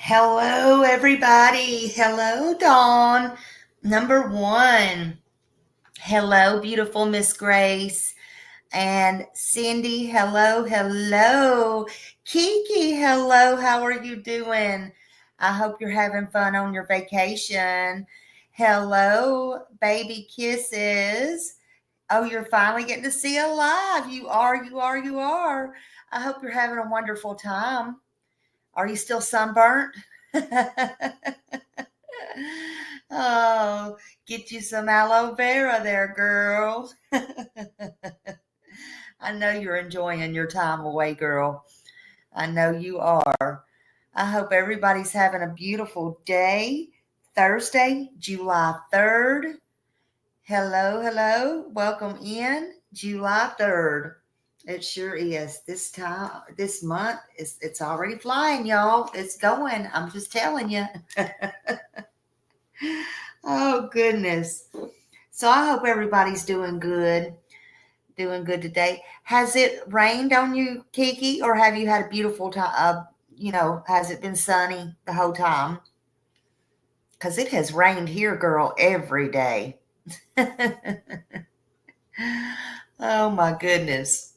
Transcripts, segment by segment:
Hello, everybody. Hello, Dawn. Number one. Hello, beautiful Miss Grace. And Cindy, hello, hello. Kiki, hello. How are you doing? I hope you're having fun on your vacation. Hello, baby kisses. Oh, you're finally getting to see a live. You are. I hope you're having a wonderful time. Are you still sunburnt? Oh, get you some aloe vera there, girl. I know you're enjoying your time away, girl. I know you are. I hope everybody's having a beautiful day. Thursday, July 3rd. Hello, hello. Welcome in. July 3rd. It sure is. This month, it's already flying, y'all. It's going. I'm just telling you. Oh, goodness. So I hope everybody's doing good. Doing good today. Has it rained on you, Kiki, or have you had a beautiful time? Has it been sunny the whole time? Because it has rained here, girl, every day. Oh, my goodness.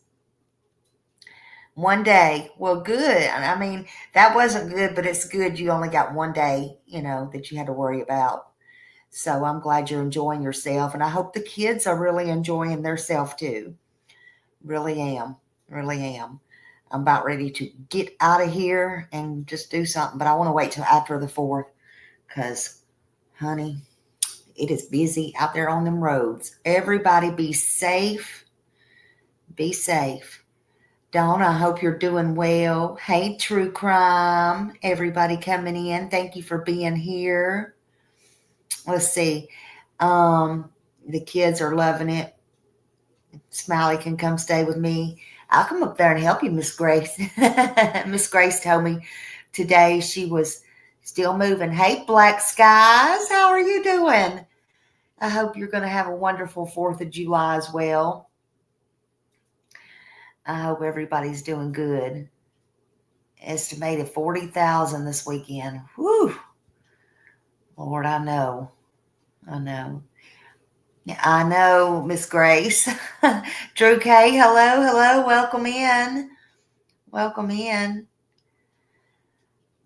One day. Well, good. I mean, that wasn't good, but it's good you only got one day, that you had to worry about. So I'm glad you're enjoying yourself, and I hope the kids are really enjoying themselves too. Really am. Really am. I'm about ready to get out of here and just do something, but I want to wait till after the 4th because, honey, it is busy out there on them roads. Everybody be safe. Be safe. Dawn, I hope you're doing well. Hey, True Crime. Everybody coming in. Thank you for being here. Let's see. The kids are loving it. Smiley can come stay with me. I'll come up there and help you, Miss Grace. Miss Grace told me today she was still moving. Hey, Black Skies, how are you doing? I hope you're going to have a wonderful 4th of July as well. I hope everybody's doing good. Estimated 40,000 this weekend. Whew. Lord, I know. I know, Miss Grace. Drew K, hello. Welcome in.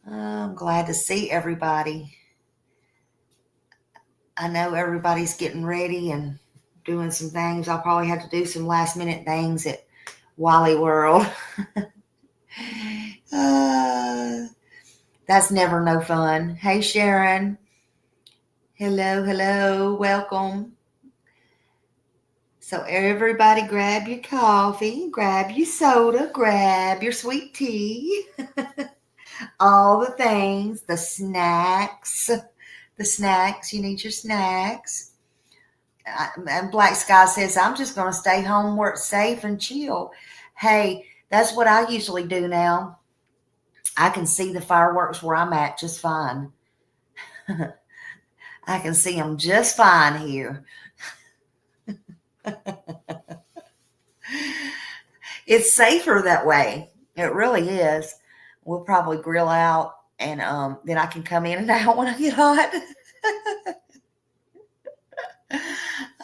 I'm glad to see everybody. I know everybody's getting ready and doing some things. I'll probably have to do some last minute things at Wally World. That's never no fun. Hey, Sharon. Hello. Welcome. So everybody grab your coffee, grab your soda, grab your sweet tea. All the things, the snacks. You need your snacks. And Black Sky says, I'm just going to stay home where it's safe and chill. Hey, that's what I usually do now. I can see the fireworks where I'm at just fine. I can see them just fine here. It's safer that way. It really is. We'll probably grill out, and then I can come in and out when I get hot.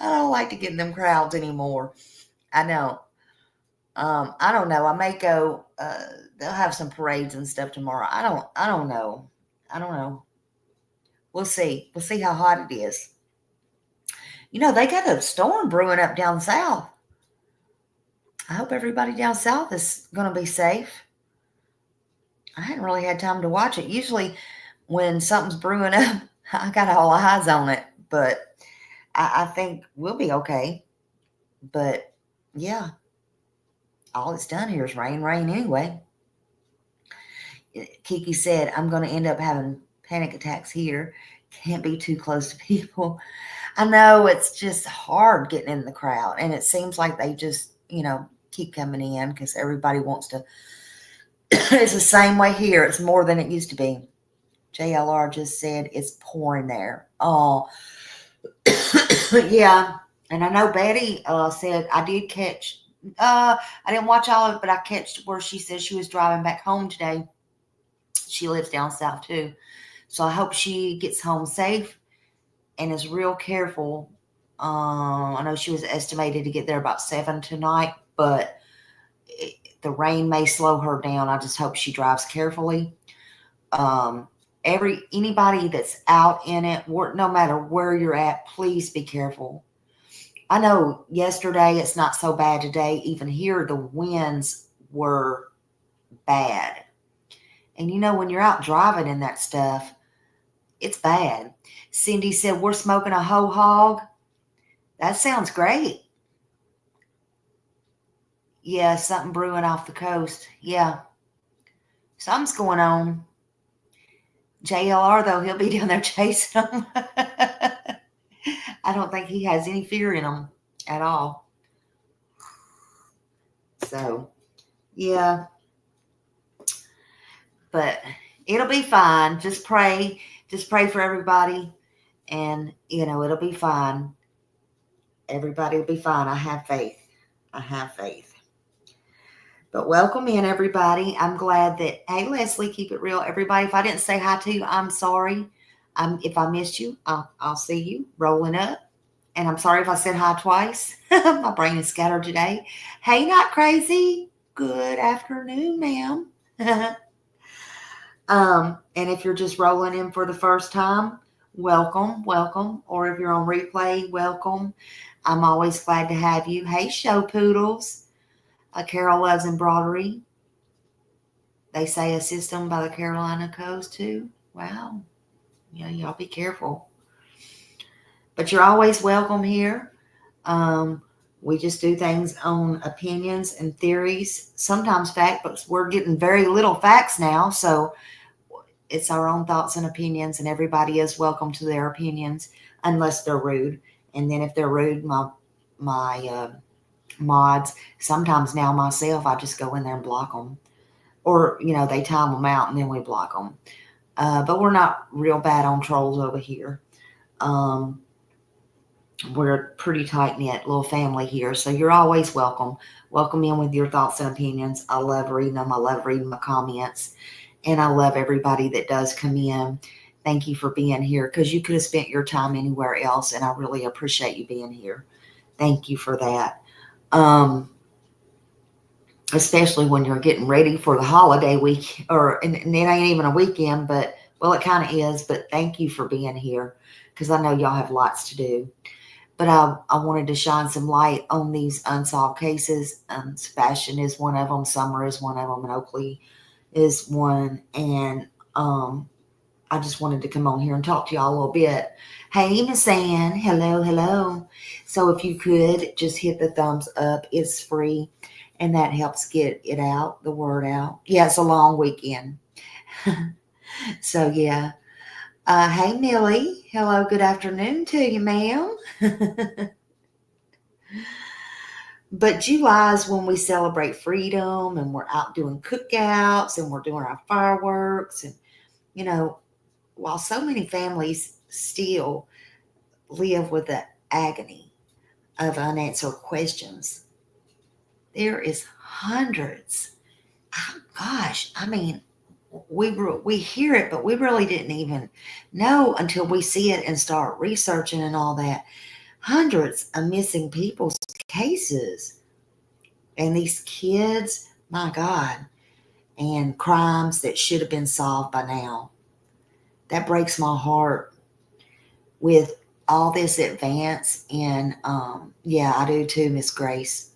I don't like to get in them crowds anymore. I know. I don't know. I may go. They'll have some parades and stuff tomorrow. I don't know. We'll see. We'll see how hot it is. They got a storm brewing up down south. I hope everybody down south is going to be safe. I hadn't really had time to watch it. Usually when something's brewing up, I got all eyes on it. But I think we'll be okay. But yeah, all it's done here is rain anyway. Kiki said, I'm going to end up having panic attacks here. Can't be too close to people. I know it's just hard getting in the crowd. And it seems like they just, keep coming in because everybody wants to. It's the same way here. It's more than it used to be. JLR just said it's pouring there. Oh, yeah. And I know Betty said I did catch. I didn't watch all of it, but I catched where she said she was driving back home today. She lives down south too. So I hope she gets home safe and is real careful. I know she was estimated to get there about 7 tonight, but the rain may slow her down. I just hope she drives carefully. Um, anybody that's out in it, no matter where you're at, please be careful. I know yesterday it's not so bad today. Even here, the winds were bad. And when you're out driving in that stuff, it's bad. Cindy said, we're smoking a whole hog. That sounds great. Yeah, something brewing off the coast. Yeah. Something's going on. JLR, though, he'll be down there chasing them. I don't think he has any fear in him at all. So, yeah. But it'll be fine. Just pray. Just pray for everybody. And, it'll be fine. Everybody will be fine. I have faith. I have faith. But welcome in, everybody. I'm glad that, hey, Leslie, keep it real. Everybody, if I didn't say hi to you, I'm sorry. If I missed you, I'll see you rolling up. And I'm sorry if I said hi twice. My brain is scattered today. Hey, not crazy. Good afternoon, ma'am. And if you're just rolling in for the first time, welcome. Or if you're on replay, welcome. I'm always glad to have you. Hey, show poodles. Carol loves embroidery. They say a system by the Carolina coast too. Wow. Y'all be careful. But you're always welcome here. We just do things on opinions and theories, sometimes fact, but we're getting very little facts now. So it's our own thoughts and opinions, and everybody is welcome to their opinions unless they're rude. And then if they're rude, my mods, sometimes now myself, I just go in there and block them. Or, they time them out and then we block them. But we're not real bad on trolls over here. We're a pretty tight-knit little family here, so you're always welcome. Welcome in with your thoughts and opinions. I love reading them. I love reading my comments. And I love everybody that does come in. Thank you for being here, because you could have spent your time anywhere else, and I really appreciate you being here. Thank you for that. Especially when you're getting ready for the holiday week, and it ain't even a weekend, but, well, it kind of is, but thank you for being here, because I know y'all have lots to do. But I wanted to shine some light on these unsolved cases. Sebastian is one of them. Summer is one of them. And Oakley is one. And I just wanted to come on here and talk to y'all a little bit. Hey, Miss Ann. Hello. So if you could just hit the thumbs up. It's free. And that helps get it out, the word out. Yeah, it's a long weekend. So, yeah. Hey, Millie. Hello, good afternoon to you, ma'am. But July is when we celebrate freedom, and we're out doing cookouts, and we're doing our fireworks. And, while so many families still live with the agony of unanswered questions, there is hundreds. Oh, gosh, I mean, we hear it, but we really didn't even know until we see it and start researching and all that. Hundreds of missing people's cases. And these kids, my God, and crimes that should have been solved by now. That breaks my heart with all this advance in, yeah, I do too, Miss Grace.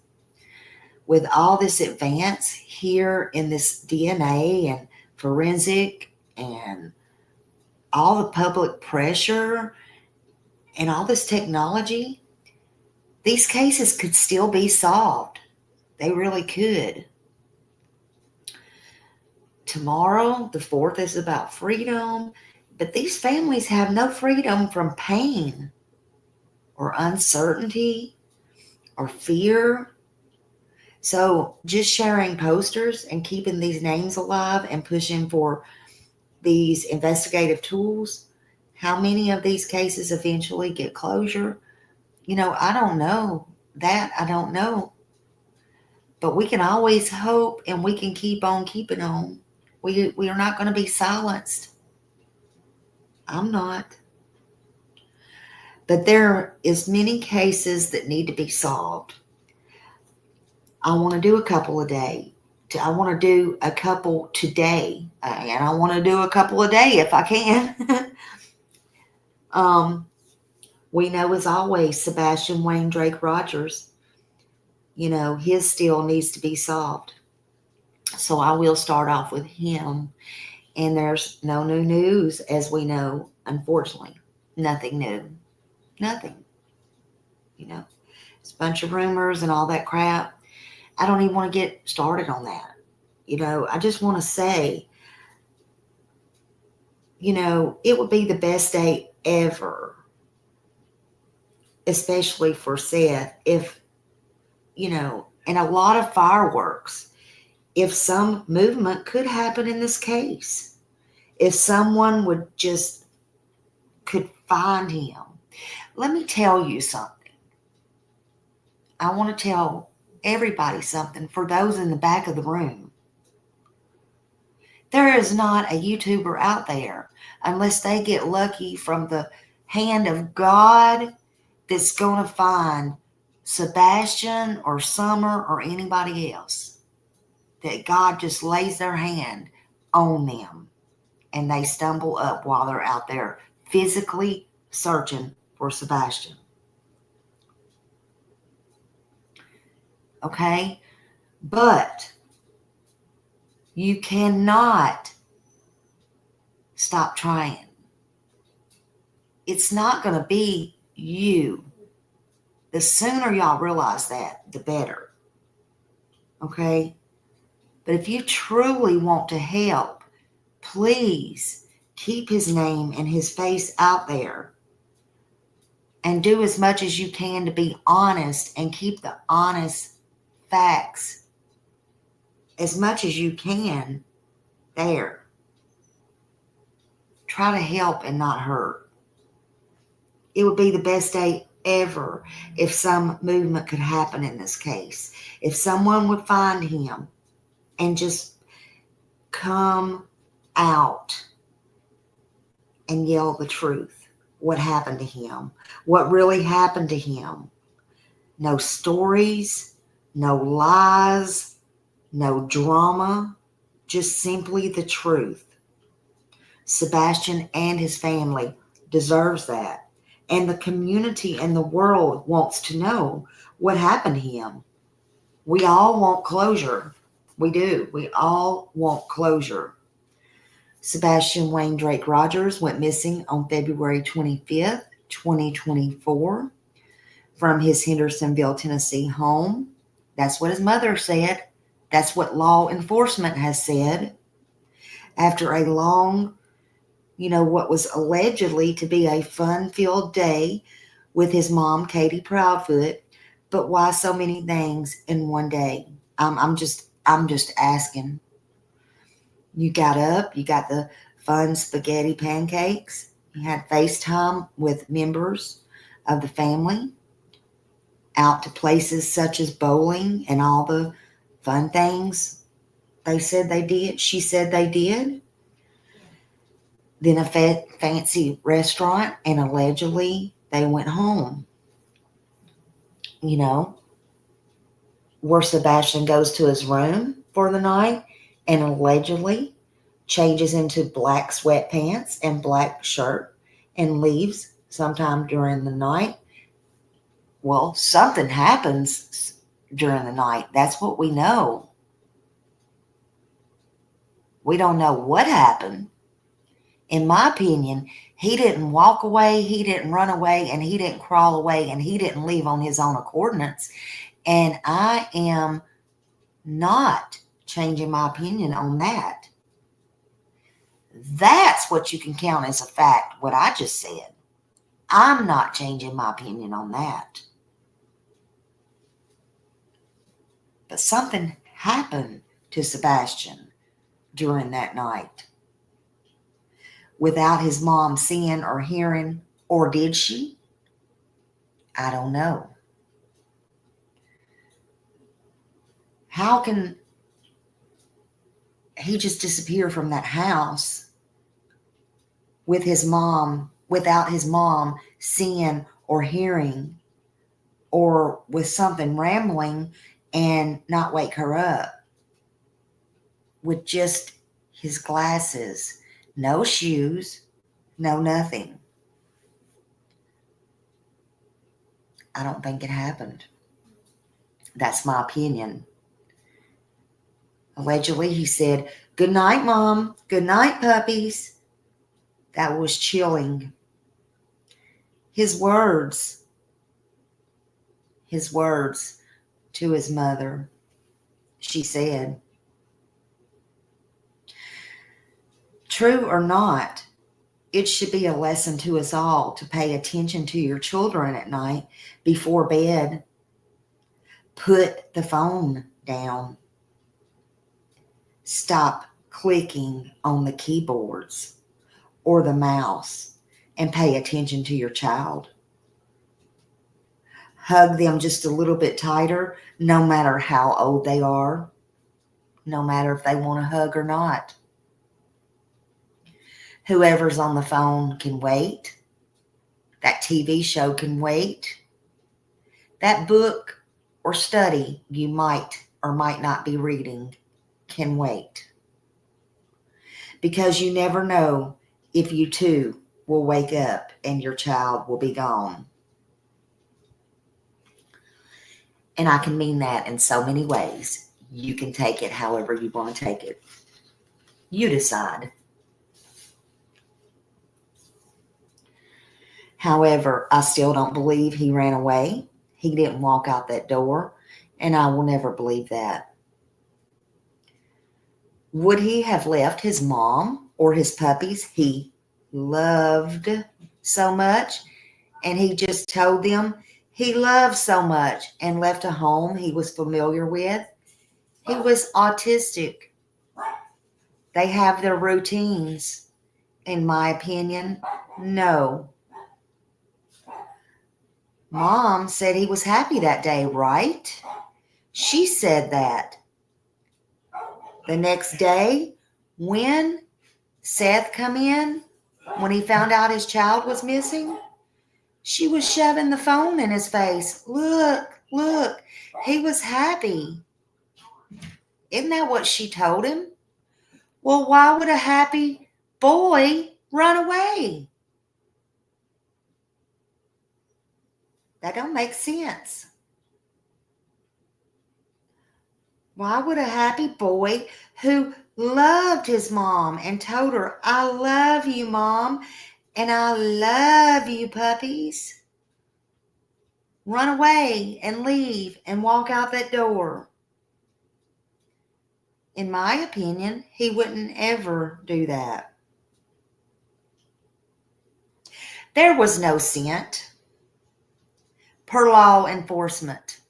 With all this advance here in this DNA and forensic and all the public pressure and all this technology, these cases could still be solved. They really could. Tomorrow, the 4th, is about freedom, but these families have no freedom from pain or uncertainty or fear. So just sharing posters and keeping these names alive and pushing for these investigative tools, how many of these cases eventually get closure? I don't know. That I don't know. But we can always hope, and we can keep on keeping on. We are not going to be silenced. I'm not. But there is many cases that need to be solved. I want to do a couple a day. I want to do a couple today, and I want to do a couple a day if I can. We know, as always, Sebastian Wayne Drake Rogers, his still needs to be solved. So I will start off with him. And there's no new news, as we know, unfortunately. Nothing new. Nothing. It's a bunch of rumors and all that crap. I don't even want to get started on that. I just want to say, it would be the best day ever, especially for Seth, if, and a lot of fireworks, if some movement could happen in this case, if someone could find him. Let me tell you something. I want to tell everybody something, for those in the back of the room. There is not a YouTuber out there, unless they get lucky from the hand of God, that's going to find Sebastian or Summer or anybody else. That God just lays their hand on them and they stumble up while they're out there physically searching for Sebastian. Okay? But you cannot stop trying. It's not going to be you. The sooner y'all realize that, the better. Okay? But if you truly want to help, please keep his name and his face out there. And do as much as you can to be honest and keep the honest facts as much as you can there. Try to help and not hurt. It would be the best day ever if some movement could happen in this case. If someone would find him and just come out and yell the truth. What happened to him? What really happened to him? No stories, no lies, no drama, just simply the truth. Sebastian and his family deserves that. And the community and the world wants to know what happened to him. We all want closure. We do. We all want closure. Sebastian Wayne Drake Rogers went missing on February 25th, 2024 from his Hendersonville, Tennessee home. That's what his mother said. That's what law enforcement has said. After a long, what was allegedly to be a fun-filled day with his mom, Katie Proudfoot. But why so many things in one day? I'm just asking. You got up, you got the fun spaghetti pancakes, you had FaceTime with members of the family, out to places such as bowling and all the fun things they said they did. She said they did. Then a fancy restaurant, and allegedly they went home. Where Sebastian goes to his room for the night and allegedly changes into black sweatpants and black shirt and leaves sometime during the night. Well, something happens during the night. That's what we know. We don't know what happened. In my opinion, he didn't walk away, he didn't run away, and he didn't crawl away, and he didn't leave on his own coordinates. And I am not changing my opinion on that. That's what you can count as a fact, what I just said. I'm not changing my opinion on that. But something happened to Sebastian during that night. Without his mom seeing or hearing, or did she? I don't know. How can he just disappeared from that house with his mom, without his mom seeing or hearing, or with something rambling and not wake her up, with just his glasses, no shoes, no nothing. I don't think it happened. That's my opinion. Allegedly, he said, "Good night, Mom. Good night, puppies." That was chilling. His words to his mother. She said, "True or not, it should be a lesson to us all to pay attention to your children at night before bed. Put the phone down. Stop clicking on the keyboards or the mouse and pay attention to your child. Hug them just a little bit tighter, no matter how old they are, no matter if they want a hug or not. Whoever's on the phone can wait. That TV show can wait. That book or study you might or might not be reading can wait. Because you never know if you too will wake up and your child will be gone." And I can mean that in so many ways. You can take it however you want to take it. You decide. However, I still don't believe he ran away. He didn't walk out that door, and I will never believe that. Would he have left his mom or his puppies he loved so much, and he just told them he loved so much and left a home he was familiar with? He was autistic. They have their routines. In my opinion, no. Mom said he was happy that day, right? She said that. The next day, when Seth come in, when he found out his child was missing, she was shoving the phone in his face. Look, look, he was happy. Isn't that what she told him? Well, why would a happy boy run away? That don't make sense. Why would a happy boy who loved his mom and told her, "I love you, Mom, and I love you, puppies," run away and leave and walk out that door? In my opinion, he wouldn't ever do that. There was no scent per law enforcement.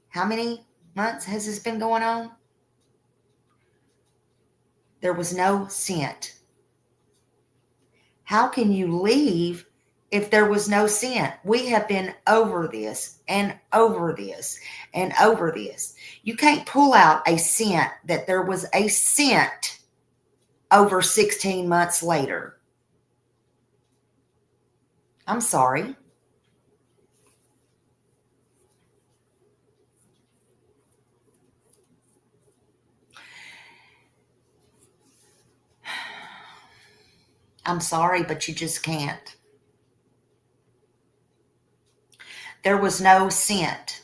How many months has this been going on? There was no scent. How can you leave if there was no scent? We have been over this and over this and over this. You can't pull out a scent that there was a scent over 16 months later. I'm sorry. I'm sorry, but you just can't. There was no scent.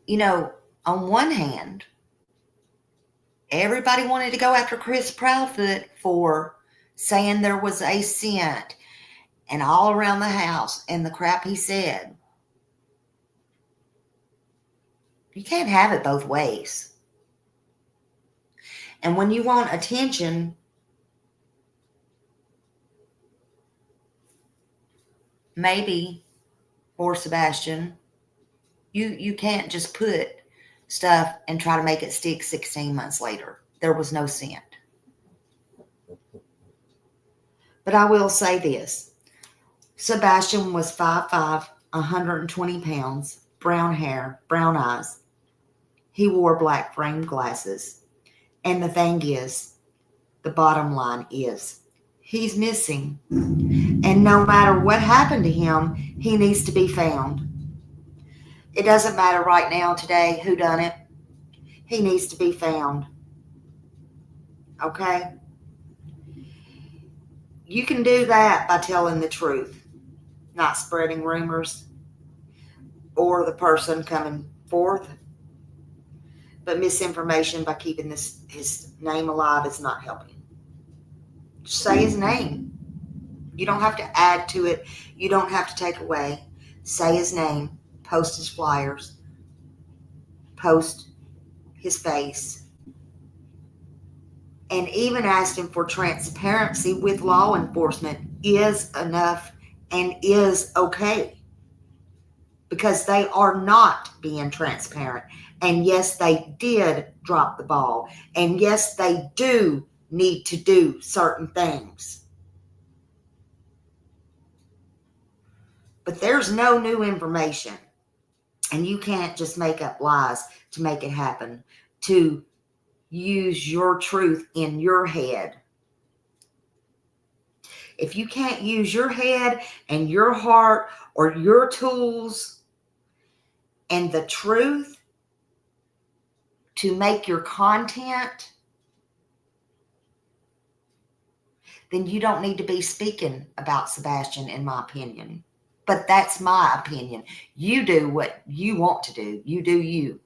You know, on one hand, everybody wanted to go after Chris Proudfoot for saying there was a scent and all around the house and the crap he said. You can't have it both ways. And when you want attention, maybe, for Sebastian, you can't just put stuff and try to make it stick 16 months later. There was no scent. But I will say this. Sebastian was 5'5", 120 pounds, brown hair, brown eyes. He wore black framed glasses. And the thing is, the bottom line is, he's missing. And no matter what happened to him, he needs to be found. It doesn't matter right now, today, who done it. He needs to be found. Okay? You can do that by telling the truth, not spreading rumors or the person coming forth. But misinformation by keeping his name alive is not helping. Just say his name. You don't have to add to it. You don't have to take away. Say his name. Post his flyers. Post his face. And even asking for transparency with law enforcement is enough and is okay. Because they are not being transparent. And yes, they did drop the ball. And yes, they do need to do certain things. But there's no new information. And you can't just make up lies to make it happen. To use your truth in your head. If you can't use your head and your heart or your tools and the truth to make your content, then you don't need to be speaking about Sebastian, in my opinion. But that's my opinion. You do what you want to do. You do you.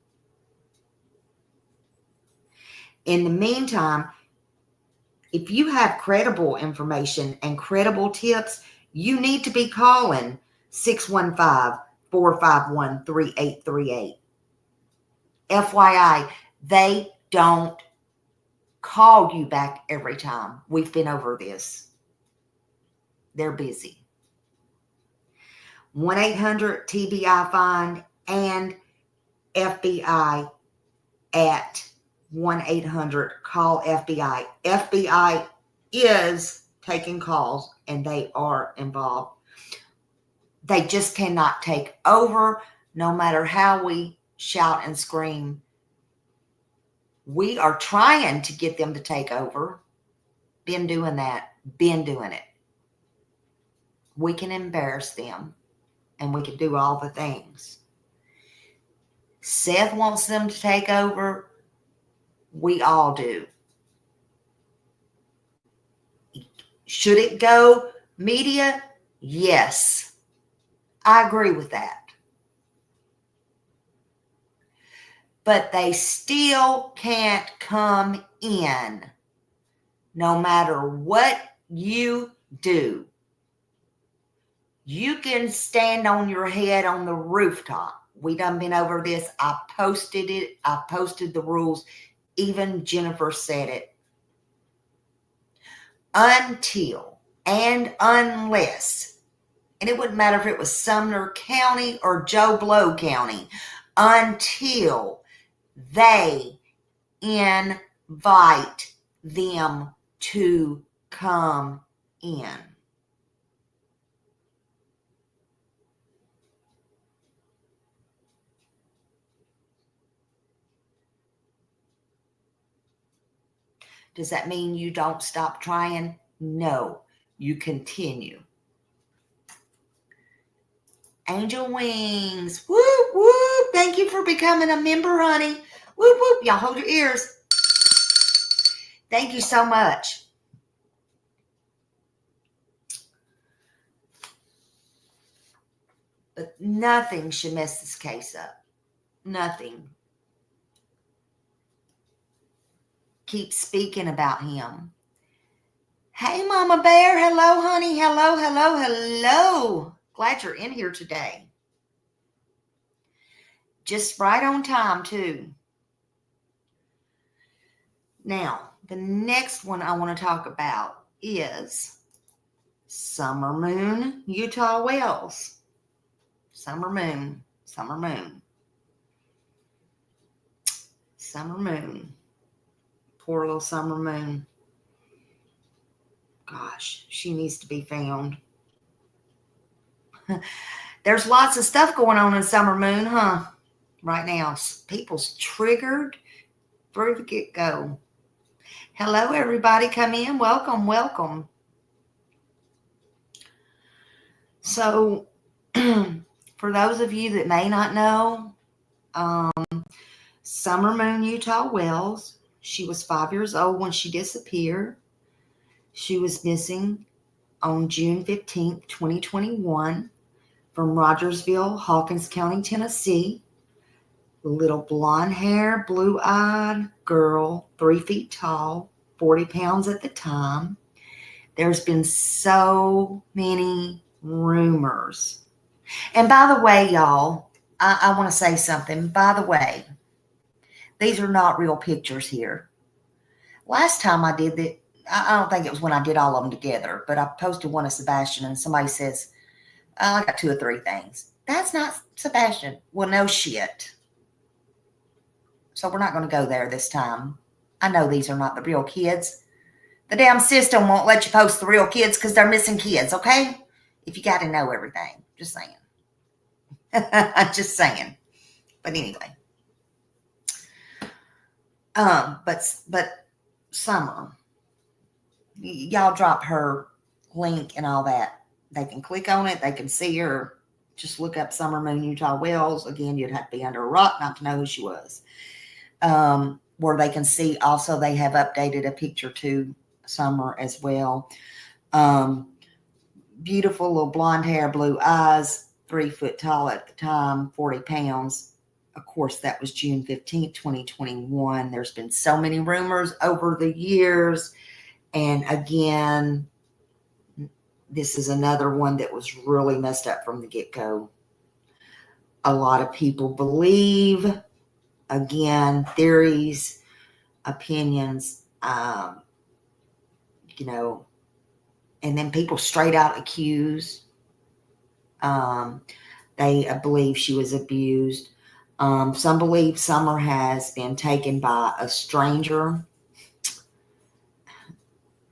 In the meantime, if you have credible information and credible tips, you need to be calling 615-451-3838. FYI, they don't call you back every time. We've been over this. They're busy. 1-800-TBI-FIND and FBI at 1-800-CALL-FBI. FBI is taking calls and they are involved. They just cannot take over no matter how we shout and scream. We are trying to get them to take over. Been doing that. Been doing it. We can embarrass them and we can do all the things. Seth wants them to take over. We all do. Should it go media? Yes. I agree with that. But they still can't come in no matter what you do. You can stand on your head on the rooftop. We done been over this. I posted it. I posted the rules. Even Jennifer said it. Until and unless, and it wouldn't matter if it was Sumner County or Joe Blow County, until they invite them to come in. Does that mean you don't stop trying? No, you continue. Angel Wings. Whoop, whoop. Thank you for becoming a member, honey. Whoop, whoop. Y'all hold your ears. Thank you so much. But nothing should mess this case up. Nothing. Keep speaking about him. Hey, Mama Bear. Hello, honey. Hello, hello, hello. Glad you're in here today. Just right on time, too. Now, the next one I want to talk about is Summer Moon, Utah Wells. Summer Moon, Summer Moon. Summer Moon. Poor little Summer Moon. Gosh, she needs to be found. There's lots of stuff going on in Summer Moon, huh? Right now, people's triggered through the get-go. Hello, everybody. Come in. Welcome, welcome. So, for those of you that may not know, Summer Moon Utah Wells, she was 5 years old when she disappeared. She was missing on June 15th, 2021 from Rogersville, Hawkins County, Tennessee. Little blonde hair, blue-eyed girl, 3 feet tall, 40 pounds at the time. There's been so many rumors. And by the way, y'all, I want to say something. By the way, these are not real pictures here. Last time I did that, I don't think it was when I did all of them together, but I posted one of Sebastian and somebody says, oh, I got 2 or 3 things. That's not Sebastian. Well, no shit. So we're not going to go there this time. I know these are not the real kids. The damn system won't let you post the real kids because they're missing kids, okay? If you got to know everything. Just saying. Just saying. But anyway. But Summer, y'all drop her link and all that. They can click on it. They can see her. Just look up Summer Moon Utah Wells. Again, you'd have to be under a rock not to know who she was. Where they can see also they have updated a picture to Summer as well. Beautiful little blonde hair, blue eyes, 3 foot tall at the time, 40 pounds. Of course, that was June 15th, 2021. There's been so many rumors over the years. And again, this is another one that was really messed up from the get-go. A lot of people believe, again, theories, opinions, and then people straight out accuse. They believe she was abused. Some believe Summer has been taken by a stranger.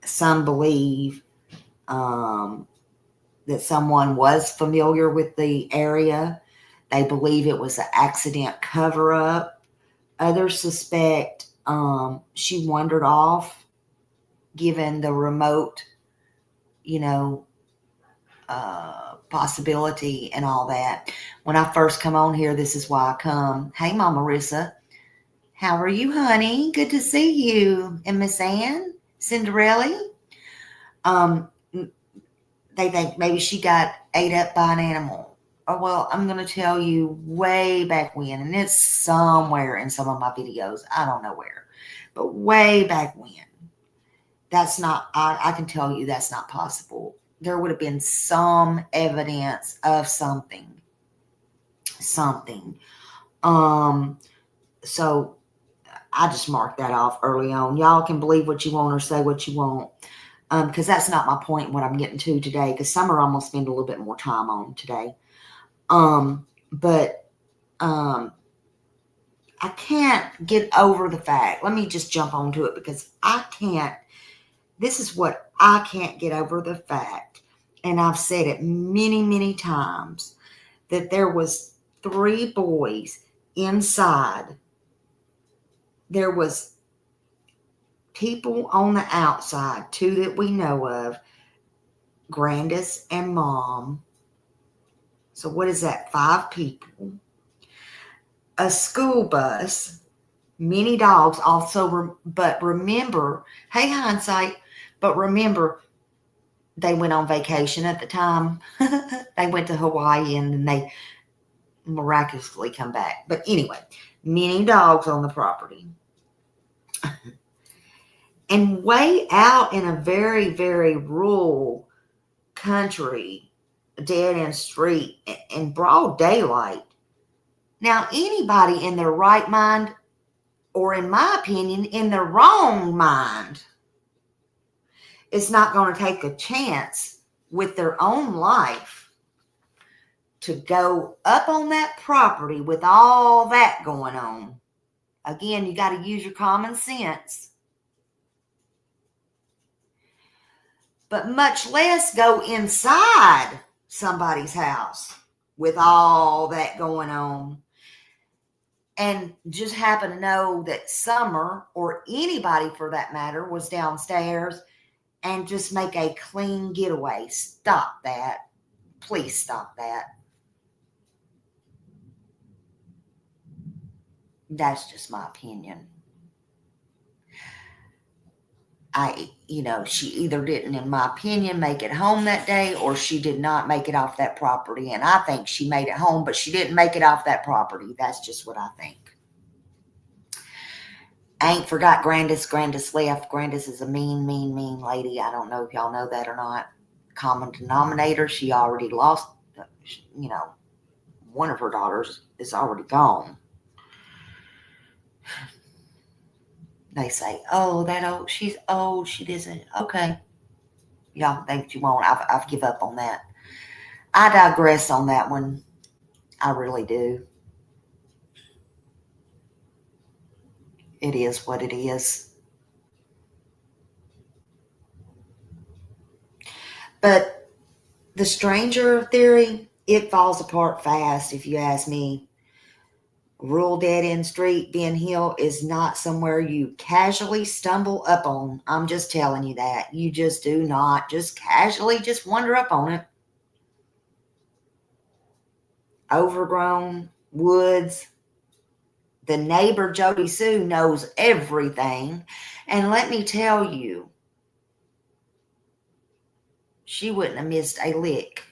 Some believe that someone was familiar with the area. They believe it was an accident cover-up. Others suspect she wandered off, given the remote, possibility and all that. When I first come on here, this is why I come. Hey, Mama Marissa. How are you, honey? Good to see you. And Miss Ann, Cinderella. They think maybe she got ate up by an animal. Oh, well, I'm going to tell you way back when, and it's somewhere in some of my videos. I don't know where, but way back when. That's not, I can tell you that's not possible. There would have been some evidence of something. So I just marked that off early on. Y'all can believe what you want or say what you want. Because that's not my point, what I'm getting to today. Because Summer I'm going to spend a little bit more time on today. But I can't get over the fact. Let me just jump onto it because I can't. This is what I can't get over the fact. And I've said it many, many times that there was 3 boys inside. There was people on the outside, 2 that we know of, Grandis and Mom. So what is that? 5 people. A school bus, many dogs also, but remember, hey, hindsight, but remember, they went on vacation at the time. They went to Hawaii and then they miraculously come back. But anyway, many dogs on the property. And way out in a very, very rural country, dead end street, in broad daylight. Now, anybody in their right mind, or in my opinion, in their wrong mind, is not going to take a chance with their own life to go up on that property with all that going on. Again, you got to use your common sense. But much less go inside somebody's house with all that going on, and just happen to know that Summer, or anybody for that matter, was downstairs, and just make a clean getaway. Stop that. Please stop that. That's just my opinion. She either didn't, in my opinion, make it home that day, or she did not make it off that property. And I think she made it home, but she didn't make it off that property. That's just what I think. I ain't forgot Grandis. Grandis left. Grandis is a mean, mean, mean lady. I don't know if y'all know that or not. Common denominator, she already lost, one of her daughters is already gone. They say, oh, she's old, she doesn't. Okay. Y'all think you won't. I've give up on that. I digress on that one. I really do. It is what it is. But the stranger theory, it falls apart fast, if you ask me. Rural dead end street, Ben Hill, is not somewhere you casually stumble up on. I'm just telling you that. You just do not just casually just wander up on it. Overgrown woods. The neighbor, Jody Sue, knows everything. And let me tell you, she wouldn't have missed a lick.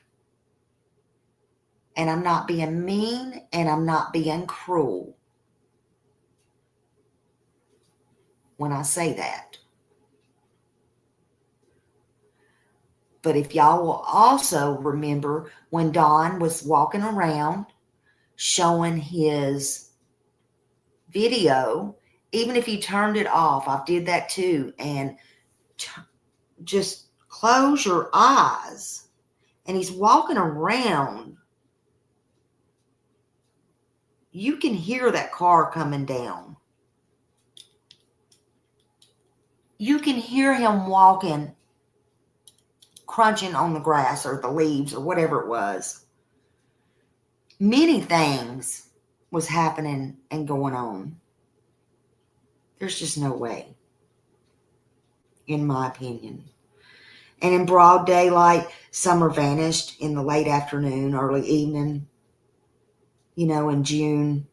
And I'm not being mean, and I'm not being cruel when I say that. But if y'all will also remember when Don was walking around showing his video, even if he turned it off, I did that too, and just close your eyes, and he's walking around, you can hear that car coming down. You can hear him walking, crunching on the grass or the leaves or whatever it was. Many things was happening and going on. There's just no way, in my opinion. And in broad daylight, Summer vanished in the late afternoon, early evening, in June.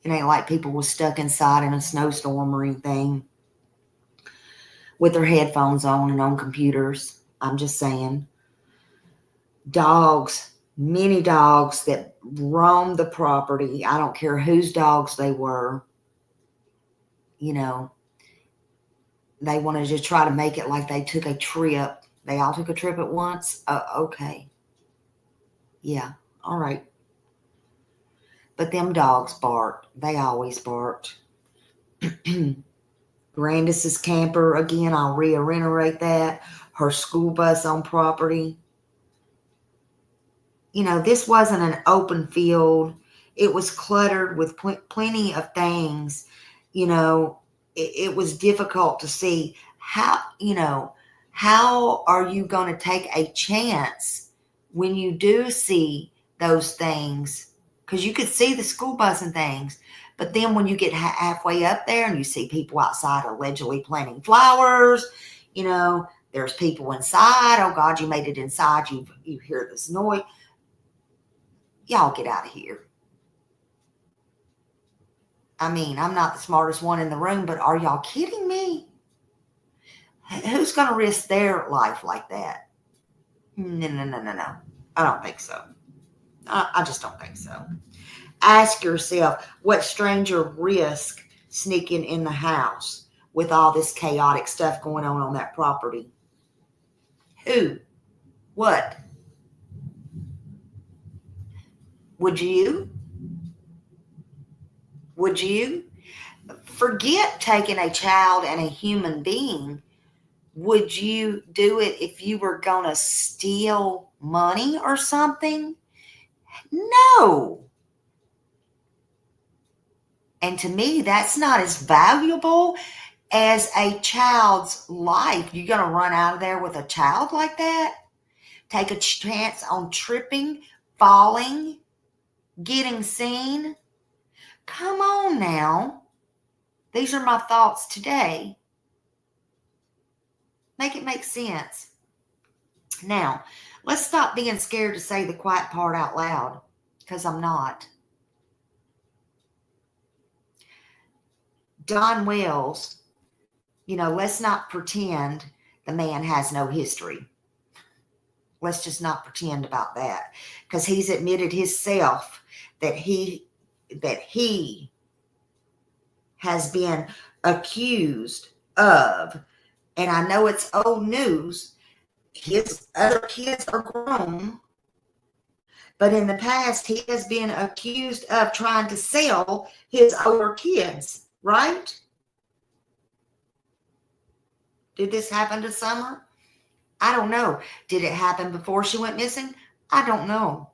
It ain't like people was stuck inside in a snowstorm or anything with their headphones on and on computers. I'm just saying. Dogs, many dogs that roamed the property. I don't care whose dogs they were. They wanted to try to make it like they took a trip. They all took a trip at once? Okay. Yeah, all right. But them dogs barked. They always barked. Grandis's camper, again, I'll reiterate that. Her school bus on property. This wasn't an open field. It was cluttered with plenty of things. It was difficult to see how are you going to take a chance when you do see those things? Because you could see the school bus and things, but then when you get halfway up there and you see people outside allegedly planting flowers, there's people inside. Oh God, you made it inside. You hear this noise. Y'all get out of here. I mean, I'm not the smartest one in the room, but are y'all kidding me? Who's going to risk their life like that? No. I don't think so. I just don't think so. Ask yourself, what stranger risk sneaking in the house with all this chaotic stuff going on that property? Who? What? Would you? Would you? Forget taking a child and a human being. Would you do it if you were going to steal money or something? No. And to me, that's not as valuable as a child's life. You're going to run out of there with a child like that? Take a chance on tripping falling, getting seen. Come on now. These are my thoughts today. Make it make sense. Now, let's stop being scared to say the quiet part out loud, because I'm not. Don Wells, let's not pretend the man has no history. Let's just not pretend about that, because he's admitted himself that he has been accused of, and I know it's old news, his other kids are grown, but in the past he has been accused of trying to sell his older kids, right? Did this happen to Summer? I don't know. Did it happen before she went missing? I don't know.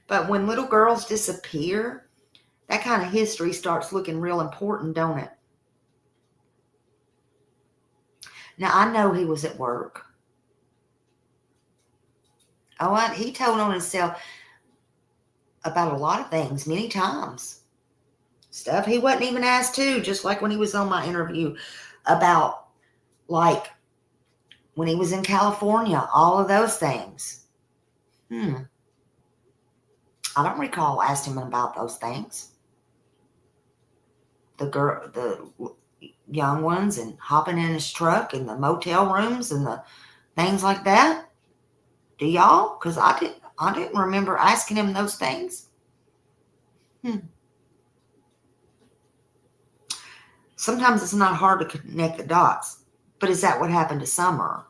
But when little girls disappear, that kind of history starts looking real important, don't it? Now, I know he was at work. Oh, he told on himself about a lot of things many times. Stuff he wasn't even asked to, just like when he was on my interview about, like, when he was in California, all of those things. I don't recall asking him about those things. The young ones, and hopping in his truck, and the motel rooms, and the things like that. Do y'all? Because I didn't remember asking him those things. Sometimes it's not hard to connect the dots. But is that what happened to Summer?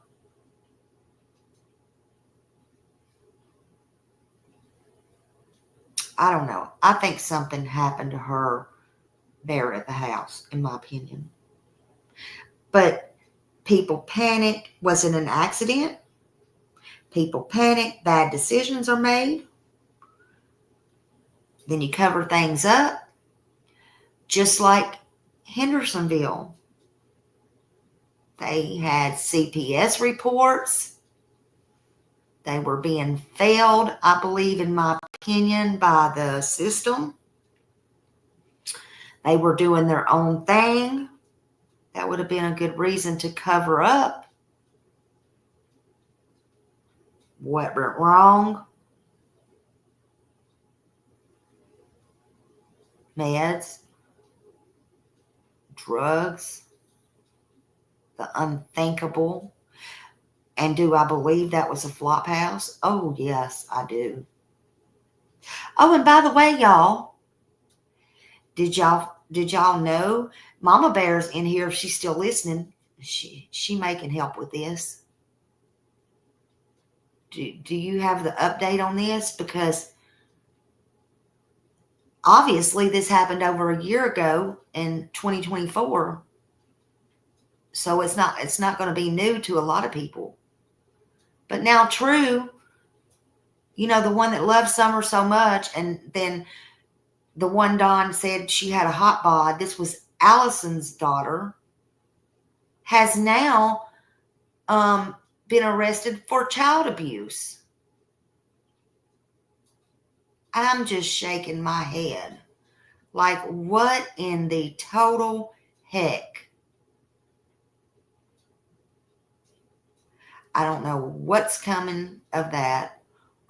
I don't know. I think something happened to her there at the house, in my opinion. But people panicked. Was it an accident? People panic. Bad decisions are made. Then you cover things up. Just like Hendersonville. They had CPS reports. They were being failed, I believe, in my opinion, by the system. They were doing their own thing. That would have been a good reason to cover up what went wrong. Meds, drugs, the unthinkable. And do I believe that was a flop house? Oh, yes, I do. Oh, and by the way, y'all, did y'all know Mama Bear's in here? If she's still listening, she may can help with this. Do you have the update on this? Because obviously this happened over a year ago in 2024. So it's not going to be new to a lot of people. But now True, the one that loved Summer so much, and then the one Dawn said she had a hot bod, this was Allison's daughter, has now been arrested for child abuse. I'm just shaking my head. Like, what in the total heck? I don't know what's coming of that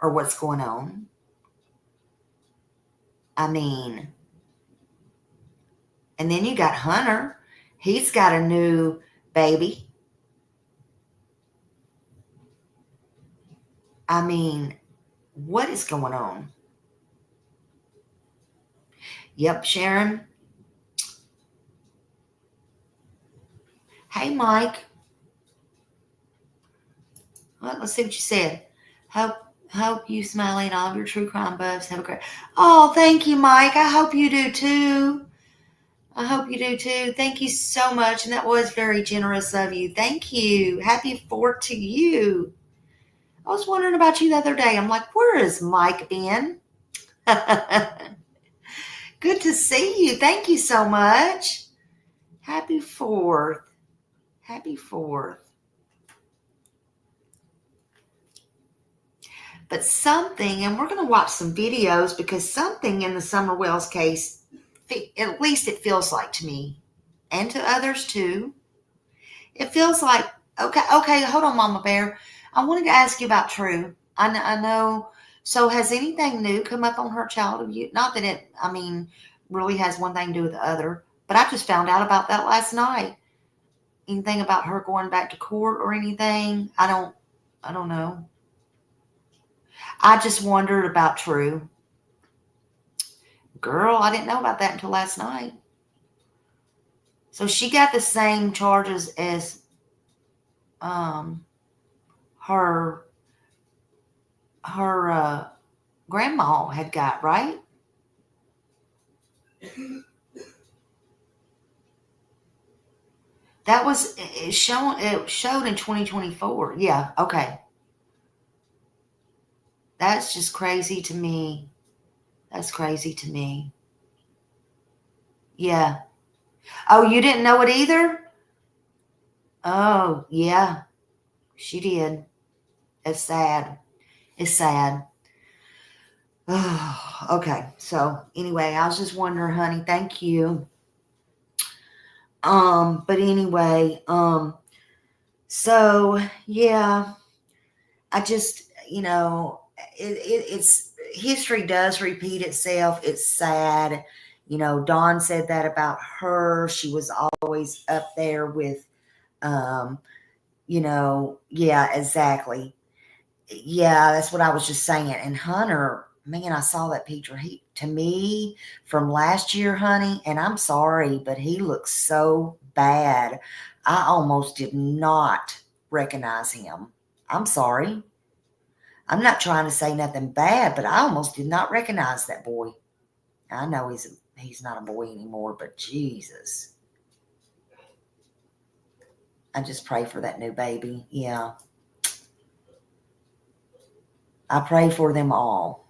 or what's going on. I mean, and then you got Hunter. He's got a new baby. I mean, what is going on? Yep, Sharon. Hey, Mike. Well, let's see what you said. Hope you, Smiley, and all of your true crime buffs have a great... Oh, thank you, Mike. I hope you do too. Thank you so much. And that was very generous of you. Thank you. Happy 4th to you. I was wondering about you the other day. I'm like, where is Mike been? Good to see you. Thank you so much. Happy 4th. Happy 4th. But something, and we're going to watch some videos because something in the Summer Wells case, at least it feels like to me, and to others too, it feels like, okay, hold on, Mama Bear. I wanted to ask you about True. I know. So has anything new come up on her child abuse? Not that it, really has one thing to do with the other, but I just found out about that last night. Anything about her going back to court or anything? I don't know. I just wondered about True. Girl, I didn't know about that until last night. So she got the same charges as her grandma had got, right? That was it showed in 2024. Yeah, okay. That's just crazy to me. That's crazy to me. Yeah. Oh, you didn't know it either? Oh, yeah. She did. It's sad. It's sad. Oh, okay. So anyway, I was just wondering, honey. Thank you. But anyway, so yeah, I just, it's history does repeat itself. It's sad. Dawn said that about her. She was always up there with, yeah, exactly. Yeah, that's what I was just saying. And Hunter, man, I saw that picture. To me, from last year, honey, and I'm sorry, but he looks so bad. I almost did not recognize him. I'm sorry. I'm not trying to say nothing bad, but I almost did not recognize that boy. I know he's not a boy anymore, but Jesus. I just pray for that new baby. Yeah. I pray for them all.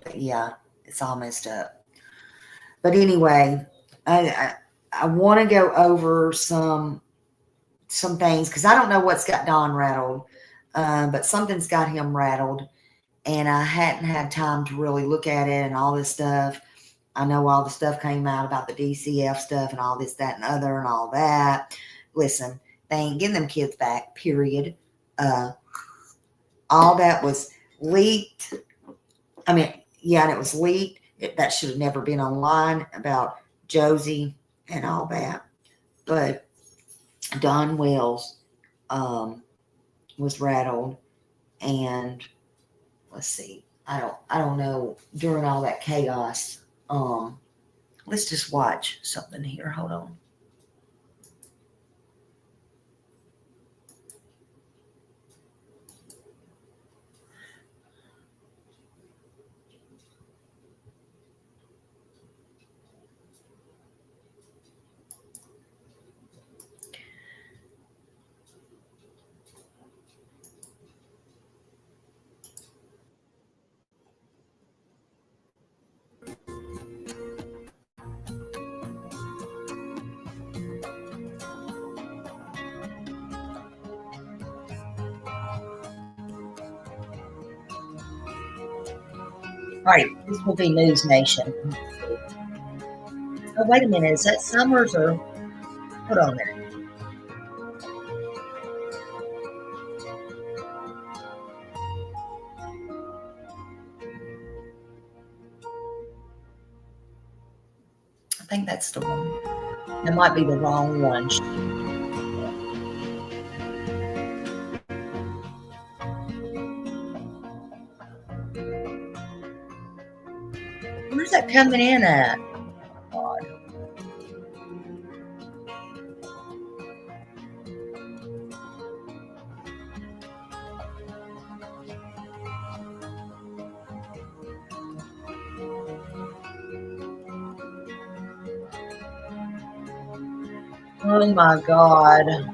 But yeah, it's all messed up. But anyway, I want to go over some things because I don't know what's got Don rattled, but something's got him rattled, and I hadn't had time to really look at it and all this stuff. I know all the stuff came out about the DCF stuff and all this, that, and other, and all that. Listen, they ain't getting them kids back. Period. All that was leaked. Yeah, and it was leaked. That should have never been online about Josie and all that. But Don Wells was rattled, and let's see. I don't know during all that chaos. Let's just watch something here. Hold on. All right, this will be News Nation. Oh, wait a minute. Is that Summers or? Hold on a minute. I think that's the one. That might be the wrong one. Where's that coming in at? God. Oh my God.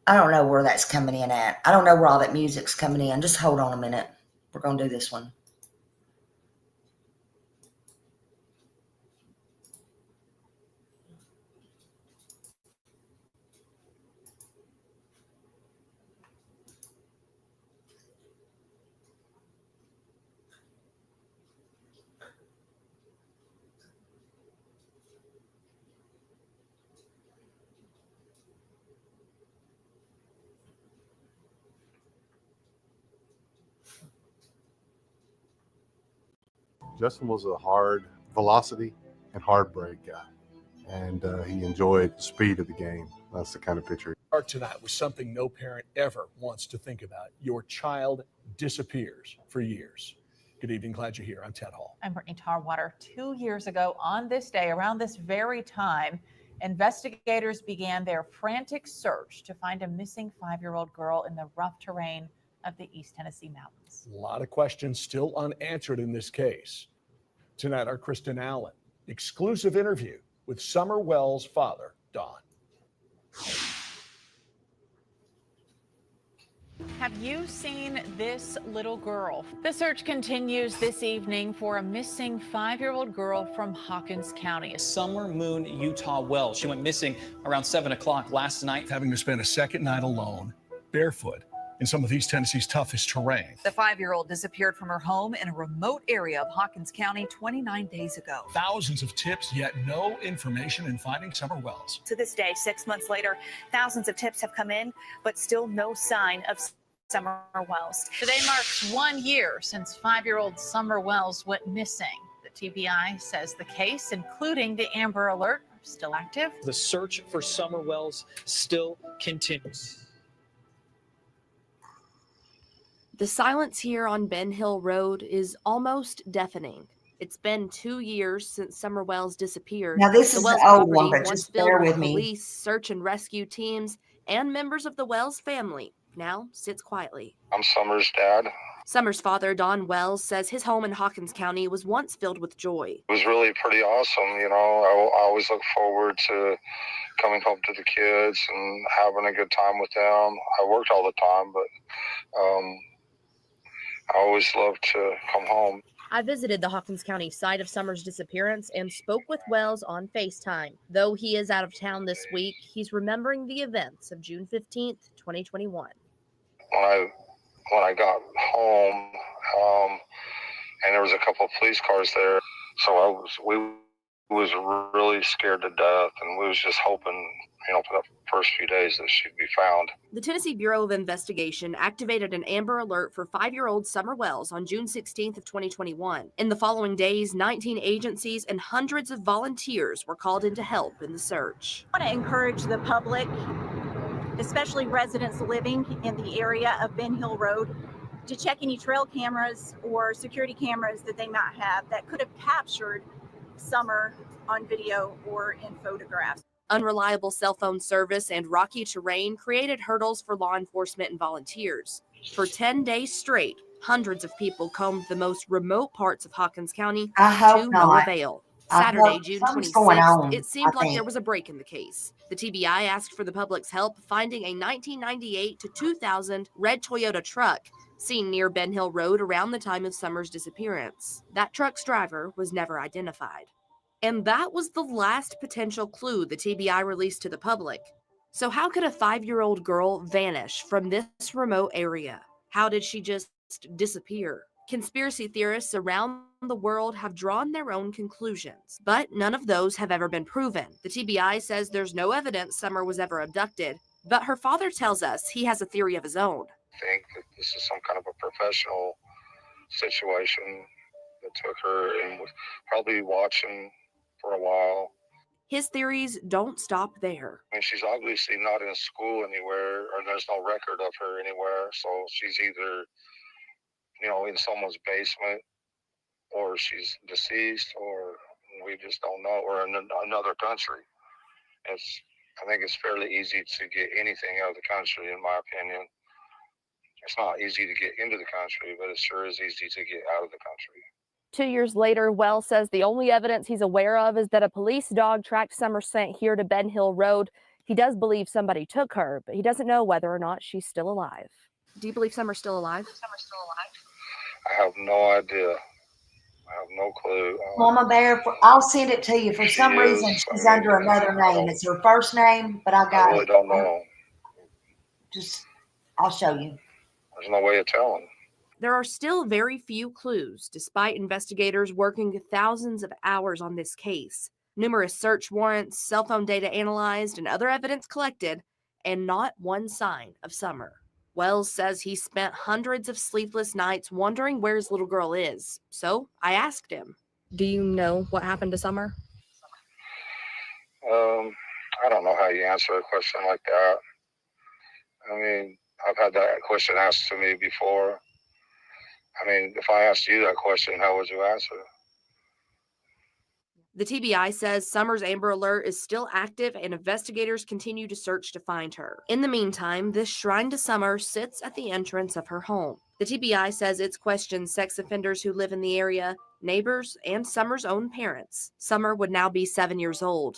I don't know where that's coming in at. I don't know where all that music's coming in. Just hold on a minute. We're going to do this one. Justin was a hard velocity and hard break guy, and he enjoyed the speed of the game. That's the kind of pitcher. Tonight was something no parent ever wants to think about. Your child disappears for years. Good evening, glad you're here. I'm Ted Hall. I'm Brittany Tarwater. 2 years ago on this day, around this very time, investigators began their frantic search to find a missing 5-year-old girl in the rough terrain of the East Tennessee mountains. A lot of questions still unanswered in this case. Tonight, our Kristen Allen, exclusive interview with Summer Wells' father, Don. Have you seen this little girl? The search continues this evening for a missing 5-year-old girl from Hawkins County. Summer Moon Utah Wells. She went missing around 7 o'clock last night. Having to spend a second night alone, barefoot, in some of East Tennessee's toughest terrain. The 5-year-old disappeared from her home in a remote area of Hawkins County 29 days ago. Thousands of tips, yet no information in finding Summer Wells. To this day, 6 months later, thousands of tips have come in, but still no sign of Summer Wells. Today marks 1 year since 5-year-old Summer Wells went missing. The TBI says the case, including the Amber Alert, are still active. The search for Summer Wells still continues. The silence here on Ben Hill Road is almost deafening. It's been 2 years since Summer Wells disappeared. Now, this is Wells the old one, property but once just filled bear with with me. police, search and rescue teams, and members of the Wells family now sits quietly. I'm Summer's dad. Summer's father, Don Wells, says his home in Hawkins County was once filled with joy. It was really pretty awesome. You know, I always look forward to coming home to the kids and having a good time with them. I worked all the time, but I always loved to come home. I visited the Hawkins County site of Summer's disappearance and spoke with Wells on FaceTime. Though he is out of town this week, he's remembering the events of June 15th, 2021. When I got home, and there was a couple of police cars there, so we was really scared to death, and we was just hoping, for the first few days that she'd be found. The Tennessee Bureau of Investigation activated an Amber Alert for 5-year-old Summer Wells on June 16th of 2021. In the following days, 19 agencies and hundreds of volunteers were called in to help in the search. I want to encourage the public, especially residents living in the area of Ben Hill Road, to check any trail cameras or security cameras that they might have that could have captured Summer on video or in photographs. Unreliable cell phone service and rocky terrain created hurdles for law enforcement and volunteers. For 10 days straight, hundreds of people combed the most remote parts of Hawkins County to no avail. Saturday, June 26th, it seemed like there was a break in the case. The TBI asked for the public's help finding a 1998 to 2000 red Toyota truck seen near Ben Hill Road around the time of Summer's disappearance. That truck's driver was never identified. And that was the last potential clue the TBI released to the public. So how could a 5-year-old girl vanish from this remote area? How did she just disappear? Conspiracy theorists around the world have drawn their own conclusions, but none of those have ever been proven. The TBI says there's no evidence Summer was ever abducted, but her father tells us he has a theory of his own. I think that this is some kind of a professional situation that took her and was probably watching for a while. His theories don't stop there. I mean, she's obviously not in school anywhere, or there's no record of her anywhere, so she's either, in someone's basement, or she's deceased, or we just don't know, or in another country. I think it's fairly easy to get anything out of the country, in my opinion. It's not easy to get into the country, but it sure is easy to get out of the country. 2 years later, Wells says the only evidence he's aware of is that a police dog tracked Summer's scent here to Ben Hill Road. He does believe somebody took her, but he doesn't know whether or not she's still alive. Do you believe Summer's still alive? I have no idea. I have no clue. Mama Bear, I'll send it to you. For She some reason, is. she's under another name. It's her first name, but I got really it. don't know. I'll show you. There's no way of telling. There are still very few clues, despite investigators working thousands of hours on this case. Numerous search warrants, cell phone data analyzed, and other evidence collected, and not one sign of Summer. Wells says he spent hundreds of sleepless nights wondering where his little girl is. So I asked him, "Do you know what happened to Summer?" I don't know how you answer a question like that. I mean, I've had that question asked to me before. I mean, if I asked you that question, how would you answer? The TBI says Summer's Amber Alert is still active and investigators continue to search to find her. In the meantime, this shrine to Summer sits at the entrance of her home. The TBI says it's questioned sex offenders who live in the area, neighbors, and Summer's own parents. Summer would now be 7 years old.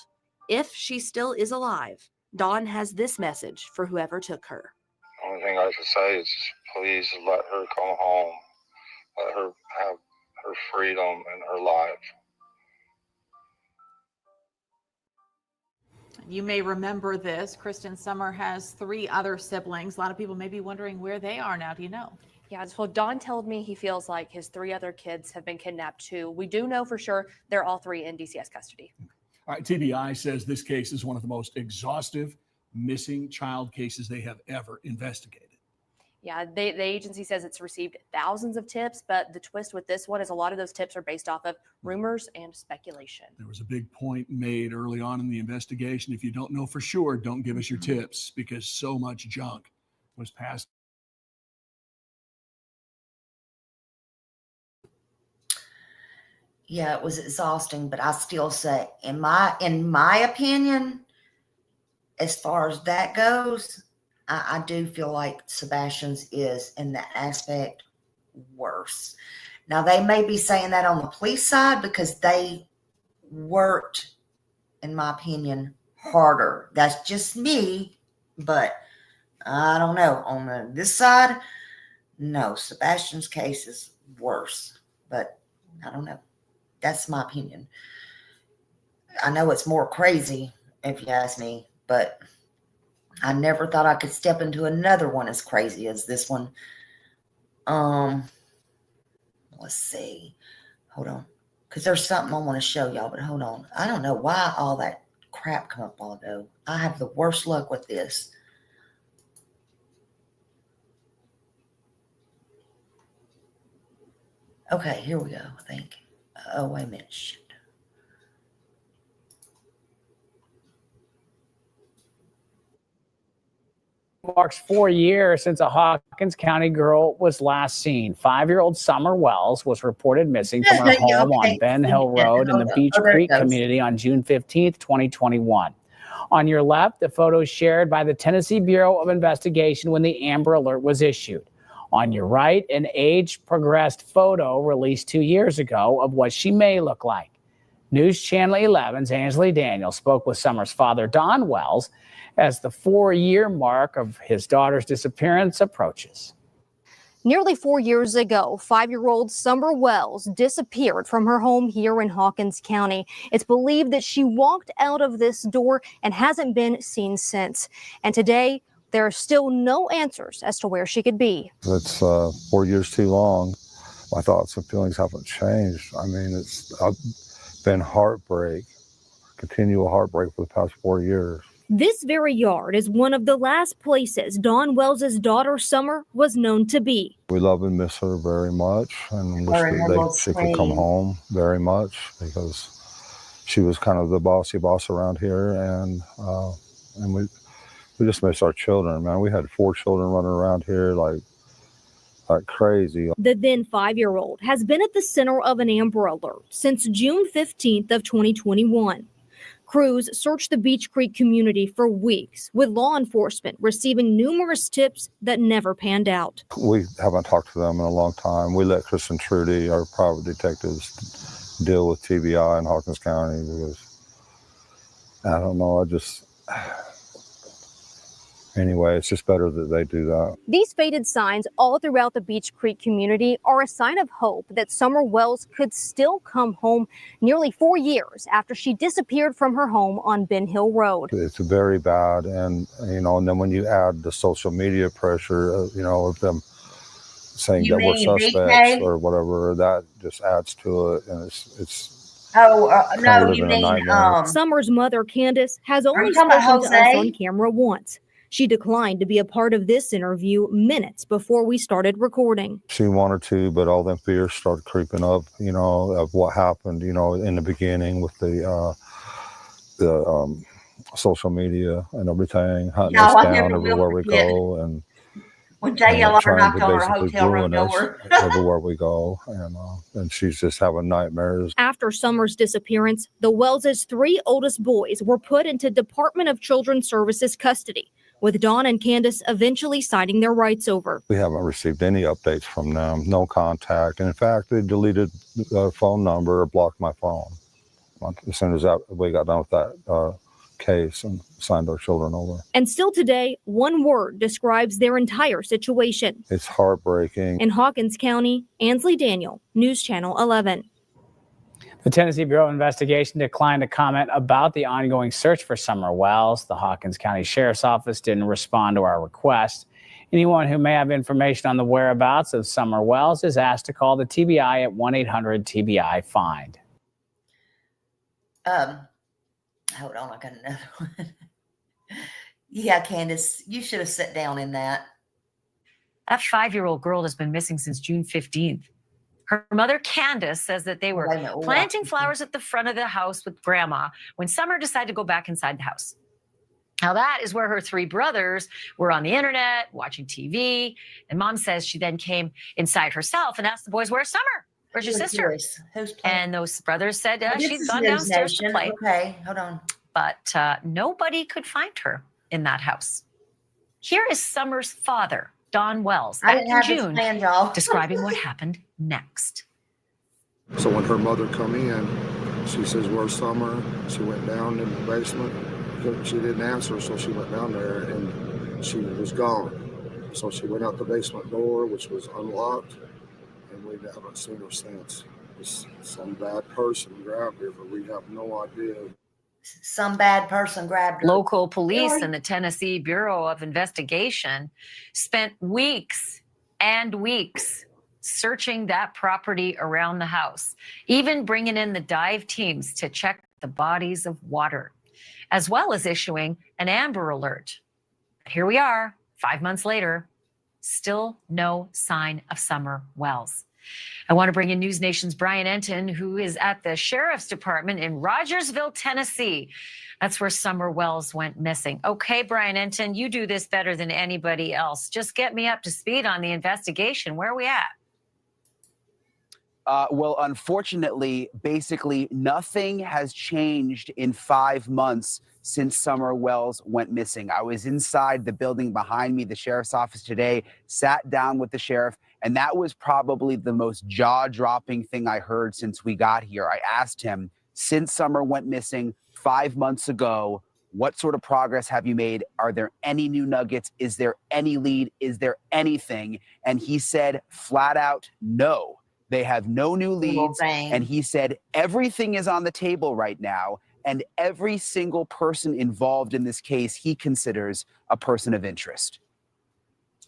If she still is alive, Dawn has this message for whoever took her. The only thing I can say is please let her come home. Let her have her freedom and her life. You may remember this. Kristen Summer has 3 other siblings. A lot of people may be wondering where they are now. Do you know? Yeah, so Don told me he feels like his 3 other kids have been kidnapped too. We do know for sure they're all 3 in DCS custody. All right, TBI says this case is one of the most exhaustive missing child cases they have ever investigated. Yeah, the agency says it's received thousands of tips, but the twist with this one is a lot of those tips are based off of rumors and speculation. There was a big point made early on in the investigation. If you don't know for sure, don't give us your tips, because so much junk was passed. Yeah, it was exhausting, but I still say, in my opinion, as far as that goes, I do feel like Sebastian's is, in that aspect, worse. Now, they may be saying that on the police side because they worked, in my opinion, harder. That's just me, but I don't know. On this side, no, Sebastian's case is worse, but I don't know. That's my opinion. I know it's more crazy, if you ask me, but I never thought I could step into another one as crazy as this one. Let's see. Hold on. Because there's something I want to show y'all, but hold on. I don't know why all that crap come up all ago. I have the worst luck with this. Okay, here we go, I think. Oh, wait a minute. Shit. Marks 4 years since a Hawkins County girl was last seen. 5-year-old Summer Wells was reported missing from her home on Ben Hill Road in the Beach Creek community on June 15th, 2021. On your left, the photo shared by the Tennessee Bureau of Investigation when the Amber Alert was issued. On your right, an age-progressed photo released 2 years ago of what she may look like. News Channel 11's Ansley Daniel spoke with Summer's father, Don Wells, as the 4-year mark of his daughter's disappearance approaches. Nearly 4 years ago, 5-year-old Summer Wells disappeared from her home here in Hawkins County. It's believed that she walked out of this door and hasn't been seen since. And today, there are still no answers as to where she could be. It's 4 years too long. My thoughts and feelings haven't changed. I mean, it's been heartbreak, continual heartbreak for the past 4 years. This very yard is one of the last places Dawn Wells' daughter Summer was known to be. We love and miss her very much, and wish she could come home very much, because she was kind of the bossy boss around here, and we just miss our children, man. We had 4 children running around here like crazy. The then 5-year-old has been at the center of an Amber Alert since June 15th of 2021. Crews searched the Beach Creek community for weeks, with law enforcement receiving numerous tips that never panned out. We haven't talked to them in a long time. We let Chris and Trudy, our private detectives, deal with TBI in Hawkins County, because I don't know, anyway, it's just better that they do that. These faded signs all throughout the Beach Creek community are a sign of hope that Summer Wells could still come home nearly 4 years after she disappeared from her home on Ben Hill Road. It's very bad, and and then when you add the social media pressure, of them saying You that we're mean suspects BK? or whatever, that just adds to it, and it's Oh, kind no, of you living a mean, nightmare. Summer's mother, Candace, has are you only talking about spoken to us Jose? on camera once. She declined to be a part of this interview minutes before we started recording. She wanted to, but all them fears started creeping up, of what happened, in the beginning with the social media and everything, hunting us I down never will everywhere we forget go, and when JLR trying knocked to on her basically hotel room ruin us door. everywhere we go, and she's just having nightmares. After Summer's disappearance, the Wells' 3 oldest boys were put into Department of Children's Services custody, with Dawn and Candace eventually signing their rights over. We haven't received any updates from them, no contact. And in fact, they deleted the phone number or blocked my phone as soon as we got done with that case and signed our children over. And still today, one word describes their entire situation. It's heartbreaking. In Hawkins County, Ansley Daniel, News Channel 11. The Tennessee Bureau of Investigation declined to comment about the ongoing search for Summer Wells. The Hawkins County Sheriff's Office didn't respond to our request. Anyone who may have information on the whereabouts of Summer Wells is asked to call the TBI at 1-800-TBI-FIND. Hold on, I got another one. Yeah, Candace, you should have sat down in that. That 5-year-old girl has been missing since June 15th. Her mother, Candace, says that they were planting flowers at the front of the house with Grandma when Summer decided to go back inside the house. Now, that is where her 3 brothers were on the internet, watching TV. And Mom says she then came inside herself and asked the boys, "Where's Summer? Where's your sister?" And those brothers said, "She's gone downstairs to play." Okay, hold on. But nobody could find her in that house. Here is Summer's father, Don Wells, back in June, describing what happened next. So when her mother come in, she says, "Where's Summer?" She went down in the basement. She didn't answer, so she went down there and she was gone. So she went out the basement door, which was unlocked, and we haven't seen her since. Some bad person grabbed her, but we have no idea. Some bad person grabbed her. Local police and the Tennessee Bureau of Investigation spent weeks and weeks searching that property around the house, even bringing in the dive teams to check the bodies of water, as well as issuing an Amber Alert. Here we are, 5 months later, still no sign of Summer Wells. I want to bring in News Nation's Brian Enton, who is at the Sheriff's Department in Rogersville, Tennessee. That's where Summer Wells went missing. Okay, Brian Enton, you do this better than anybody else. Just get me up to speed on the investigation. Where are we at? Well, unfortunately, basically nothing has changed in 5 months since Summer Wells went missing. I was inside the building behind me, the sheriff's office today, sat down with the sheriff, and that was probably the most jaw-dropping thing I heard since we got here. I asked him, since Summer went missing 5 months ago, what sort of progress have you made? Are there any new nuggets? Is there any lead? Is there anything? And he said flat out, no. They have no new leads. And he said everything is on the table right now. And every single person involved in this case, he considers a person of interest.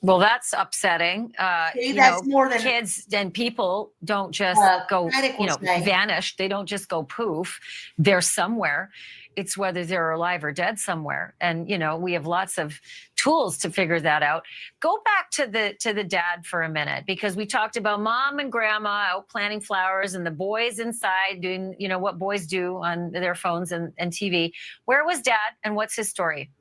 Well, that's upsetting. See, that's more than kids and people don't just go, vanish. They don't just go poof. They're somewhere. It's whether they're alive or dead somewhere. And, we have lots of tools to figure that out. Go back to the dad for a minute, because we talked about Mom and Grandma out planting flowers and the boys inside doing, what boys do on their phones and TV. Where was Dad and what's his story?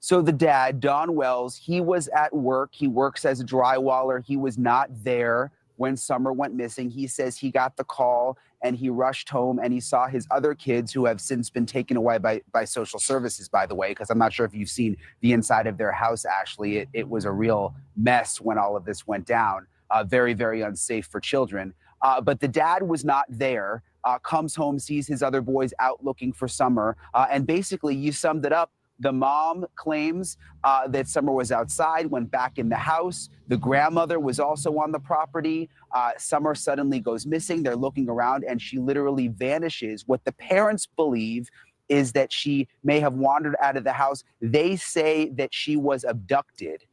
So the dad, Don Wells, he was at work. He works as a drywaller. He was not there when Summer went missing. He says he got the call and he rushed home and he saw his other kids, who have since been taken away by social services, by the way, because I'm not sure if you've seen the inside of their house, Ashley. It was a real mess when all of this went down. Very, very unsafe for children. But the dad was not there, comes home, sees his other boys out looking for Summer. And basically, you summed it up. The mom claims that Summer was outside, went back in the house. The grandmother was also on the property. Summer suddenly goes missing. They're looking around and she literally vanishes. What the parents believe is that she may have wandered out of the house. They say that she was abducted.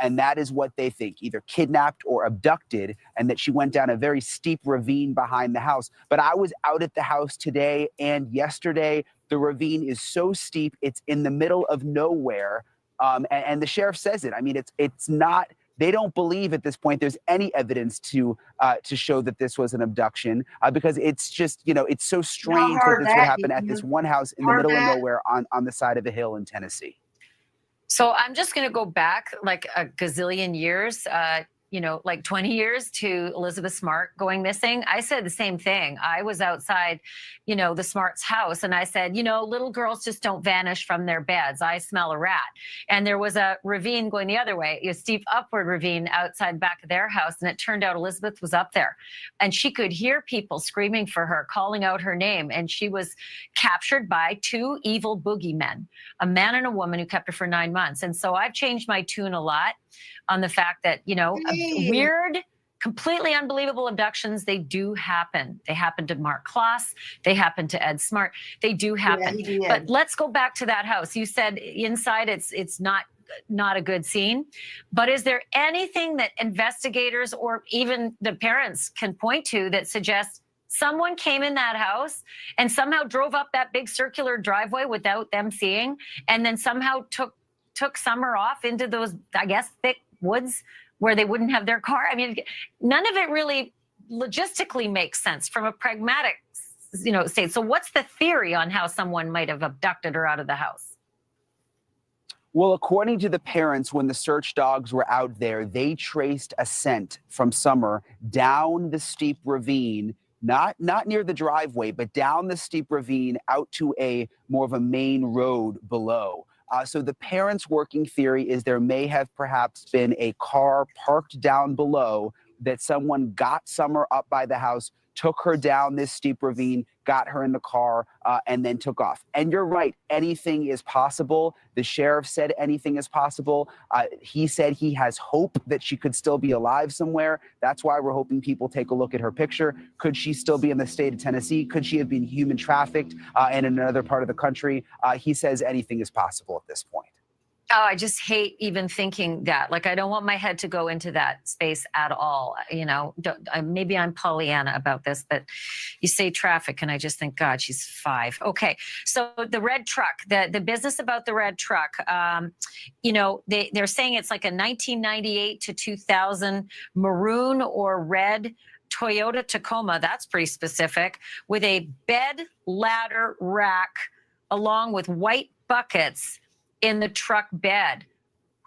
And that is what they think, either kidnapped or abducted, and that she went down a very steep ravine behind the house. But I was out at the house today and yesterday. The ravine is so steep, it's in the middle of nowhere. And the sheriff says it. I mean, it's not, they don't believe at this point there's any evidence to show that this was an abduction because it's just, it's so strange that this would happen at this one house in the middle of nowhere on the side of a hill in Tennessee. So I'm just going to go back like a gazillion years, like 20 years to Elizabeth Smart going missing. I said the same thing. I was outside, the Smart's house, and I said, little girls just don't vanish from their beds. I smell a rat. And there was a ravine going the other way, a steep upward ravine outside back of their house. And it turned out Elizabeth was up there and she could hear people screaming for her, calling out her name. And she was captured by two evil boogeymen, a man and a woman who kept her for 9 months. And so I've changed my tune a lot on the fact that, weird, completely unbelievable abductions, they do happen. They happen to Mark Kloss. They happen to Ed Smart. They do happen. Yeah, but let's go back to that house. You said inside it's not a good scene. But is there anything that investigators or even the parents can point to that suggests someone came in that house and somehow drove up that big circular driveway without them seeing, and then somehow took Summer off into those, I guess, thick woods where they wouldn't have their car? I mean, none of it really logistically makes sense from a pragmatic, state. So what's the theory on how someone might have abducted her out of the house? Well, according to the parents, when the search dogs were out there, they traced a scent from Summer down the steep ravine, not near the driveway, but down the steep ravine out to a more of a main road below. So the parents' working theory is there may have perhaps been a car parked down below that someone got Summer up by the house, took her down this steep ravine, got her in the car, and then took off. And you're right, anything is possible. The sheriff said anything is possible. He said he has hope that she could still be alive somewhere. That's why we're hoping people take a look at her picture. Could she still be in the state of Tennessee? Could she have been human trafficked in another part of the country? He says anything is possible at this point. Oh, I just hate even thinking that. Like, I don't want my head to go into that space at all. Maybe I'm Pollyanna about this, but you say traffic and I just think, God, she's 5. Okay. So the red truck, the business about the red truck, they're saying it's like a 1998 to 2000 maroon or red Toyota Tacoma. That's pretty specific, with a bed ladder rack along with white buckets in the truck bed.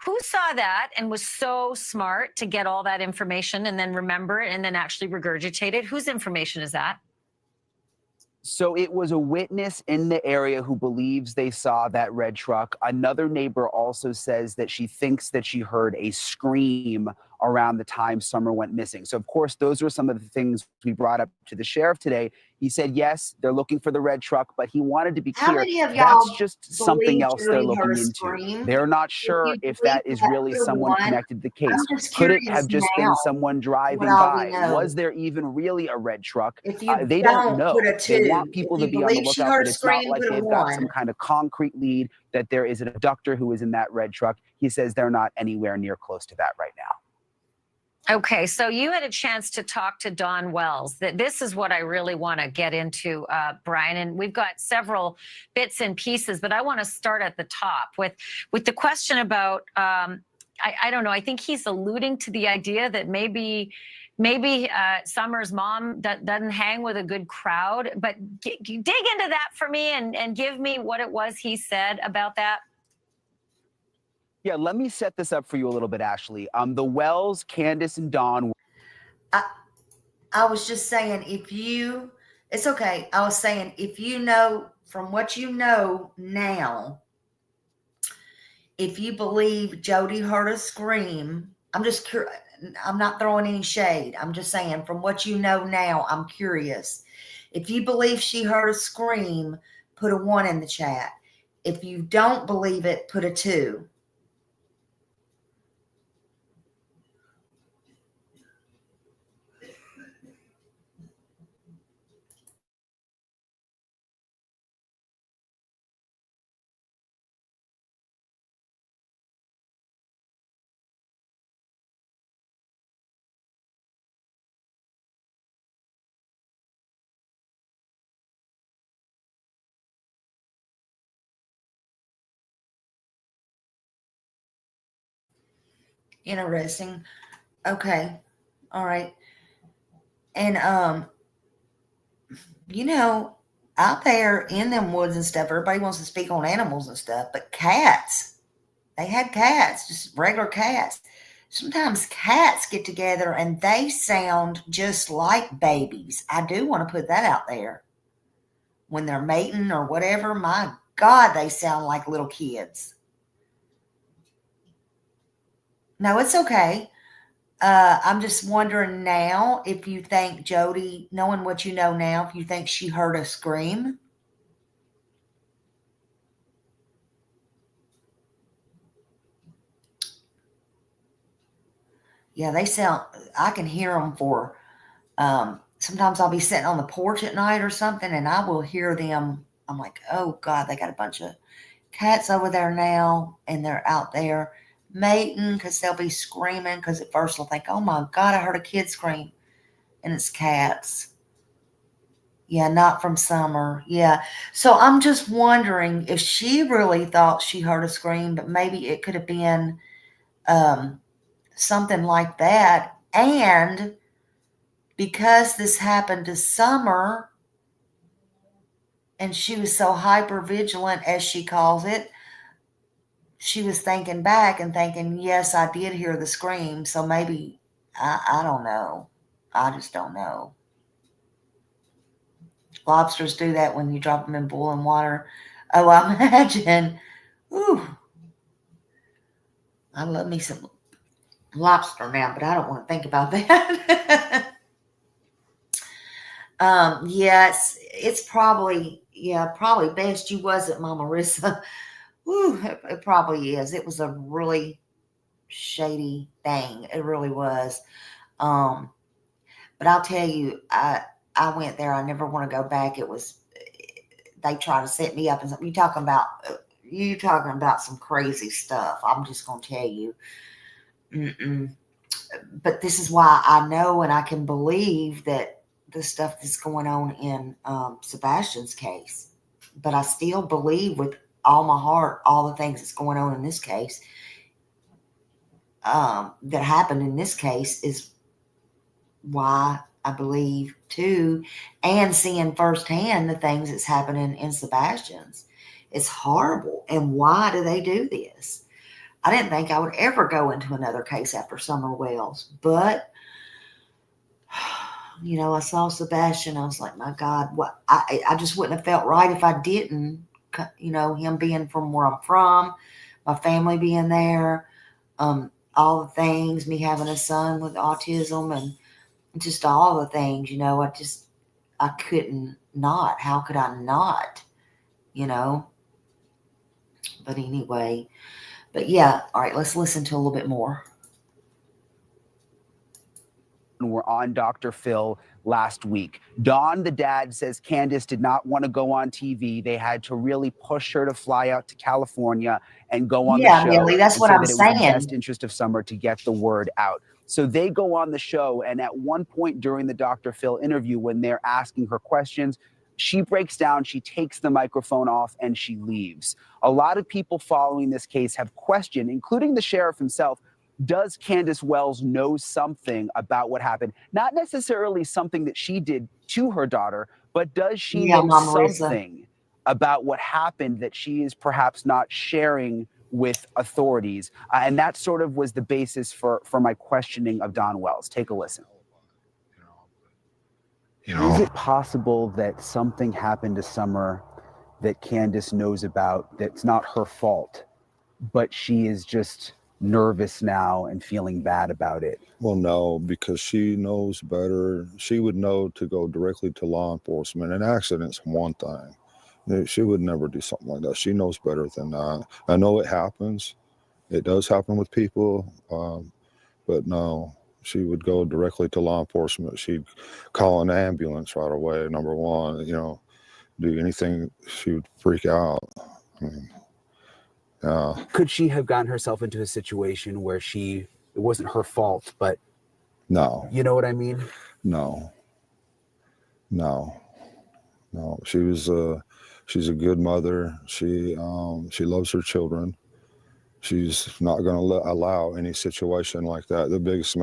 Who saw that and was so smart to get all that information and then remember it and then actually regurgitate it? Whose information is that? So it was a witness in the area who believes they saw that red truck. Another neighbor also says that she thinks that she heard a scream around the time Summer went missing. So, of course, those were some of the things we brought up to the sheriff today. He said, yes, they're looking for the red truck, but he wanted to be clear. How many of y'all that's just something else they're looking into. Scream? They're not sure if that is really someone connected to the case. Could it have just been someone driving by? Was there even really a red truck? They don't know. They want people to be on the lookout, but it's not like they've got some kind of concrete lead that there is an abductor who is in that red truck. He says they're not anywhere near close to that right now. Okay, so you had a chance to talk to Dawn Wells. This is what I really want to get into, Brian, and we've got several bits and pieces, but I want to start at the top with the question about, I don't know, I think he's alluding to the idea that maybe Summer's mom doesn't hang with a good crowd, but dig into that for me and give me what it was he said about that. Yeah, let me set this up for you a little bit, Ashley. The Wells, Candace, and Dawn. I was just saying, it's okay. I was saying, if you know, from what you know now, if you believe Jody heard a scream, I'm just curious. I'm not throwing any shade. I'm just saying, from what you know now, I'm curious. If you believe she heard a scream, put a 1 in the chat. If you don't believe it, put a 2. Interesting. Okay. All right. And you know, out there in them woods and stuff, everybody wants to speak on animals and stuff, but cats, they had cats, just regular cats. Sometimes cats get together and they sound just like babies. I do want to put that out there. When they're mating or whatever, my God, they sound like little kids. No, it's okay. I'm just wondering now if you think Jody, knowing what you know now, if you think she heard a scream. Yeah, they sound, I can hear them for, sometimes I'll be sitting on the porch at night or something and I will hear them. I'm like, oh God, they got a bunch of cats over there now and they're out there mating because they'll be screaming because at first they'll think, oh my God, I heard a kid scream. And it's cats. Yeah, not from Summer. Yeah. So I'm just wondering if she really thought she heard a scream, but maybe it could have been something like that. And because this happened to Summer and she was so hyper vigilant, as she calls it, she was thinking back and thinking, yes, I did hear the scream. So maybe, I don't know. I just don't know. Lobsters do that when you drop them in boiling water. Oh, I imagine. Ooh. I love me some lobster now, but I don't want to think about that. Yes, it's probably, probably best you wasn't, Mama Rissa. Ooh, it probably is. It was a really shady thing. It really was. But I'll tell you, I went there. I never want to go back. It was, they try to set me up and something. You talking about some crazy stuff. I'm just going to tell you. But this is why I know and I can believe that the stuff that's going on in Sebastian's case. But I still believe with all my heart all the things that's going on in this case that happened in this case is why I believe too, and seeing firsthand the things that's happening in Sebastian's. It's horrible. And why do they do this? I didn't think I would ever go into another case after Summer Wells, but you know, I saw Sebastian. I was like, my God, what? I just wouldn't have felt right if I didn't. You know, him being from where I'm from, my family being there, all the things, me having a son with autism and just all the things, you know, I couldn't not. How could I not? You know? But anyway, but yeah, all right, let's listen to a little bit more. Were on Dr. Phil last week. Dawn, the dad, says Candace did not want to go on TV. They had to really push her to fly out to California and go on the show. Millie, that's what I'm It was saying. in the best interest of Summer to get the word out. So they go on the show, and at one point during the Dr. Phil interview, when they're asking her questions, she breaks down, she takes the microphone off, and she leaves. A lot of people following this case have questioned, including the sheriff himself, does Candace Wells know something about what happened? Not necessarily something that she did to her daughter, but does she know something about what happened that she is perhaps not sharing with authorities? And that sort of was the basis for my questioning of Dawn Wells. Take a listen. Is it possible that something happened to Summer that Candace knows about that's not her fault, but she is just nervous now and feeling bad about it? Well, no, because she knows better. She would know to go directly to law enforcement. An accident's one thing, She would never do something like that. She knows better than that. I know it happens. It does happen with people, but no, she would go directly to law enforcement. She'd call an ambulance right away, number one, you know, do anything. She would freak out. I mean, could she have gotten herself into a situation where it wasn't her fault, but no. You know what I mean? No. She's a good mother. She loves her children. She's not going to allow any situation like that. The biggest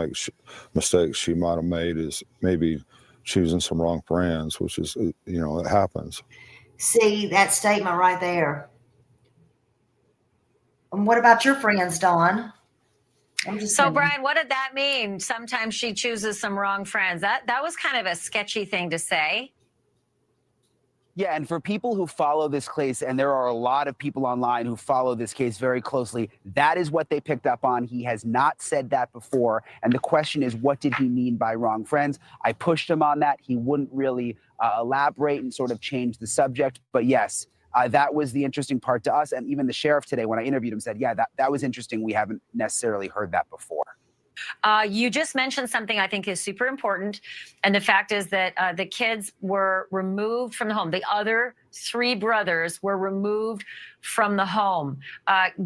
mistake she might have made is maybe choosing some wrong friends, which is, you know, it happens. See that statement right there. And what about your friends, Dawn? So, Brian, what did that mean? Sometimes she chooses some wrong friends. That was kind of a sketchy thing to say. Yeah, and for people who follow this case, and there are a lot of people online who follow this case very closely, that is what they picked up on. He has not said that before. And the question is, what did he mean by wrong friends? I pushed him on that. He wouldn't really elaborate and sort of change the subject. But yes, that was the interesting part to us. And even the sheriff today, when I interviewed him, said, yeah, that was interesting. We haven't necessarily heard that before. You just mentioned something I think is super important. And the fact is that the kids were removed from the home. The other 3 brothers were removed from the home.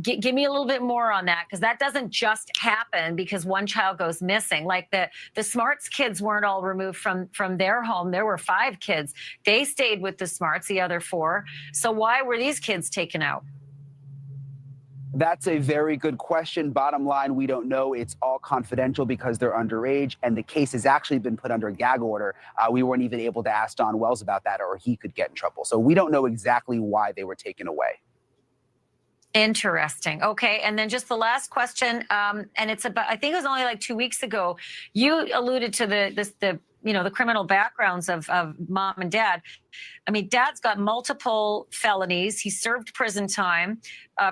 Give me a little bit more on that, because that doesn't just happen because one child goes missing. Like the Smarts kids weren't all removed from their home. There were 5 kids. They stayed with the Smarts, the other 4. So why were these kids taken out? That's a very good question. Bottom line, we don't know. It's all confidential because they're underage, and the case has actually been put under a gag order. We weren't even able to ask Don Wells about that, or he could get in trouble. So we don't know exactly why they were taken away. Interesting. Okay. And then just the last question, and it's about, I think it was only like 2 weeks ago, you alluded to the criminal backgrounds of mom and dad. I mean, dad's got multiple felonies. He served prison time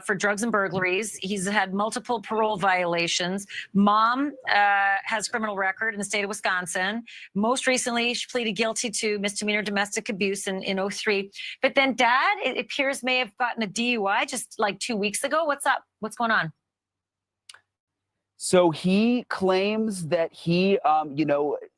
for drugs and burglaries. He's had multiple parole violations. Mom has a criminal record in the state of Wisconsin. Most recently, she pleaded guilty to misdemeanor domestic abuse in 2003. But then dad, it appears, may have gotten a DUI just like 2 weeks ago. What's up? What's going on? So he claims that he,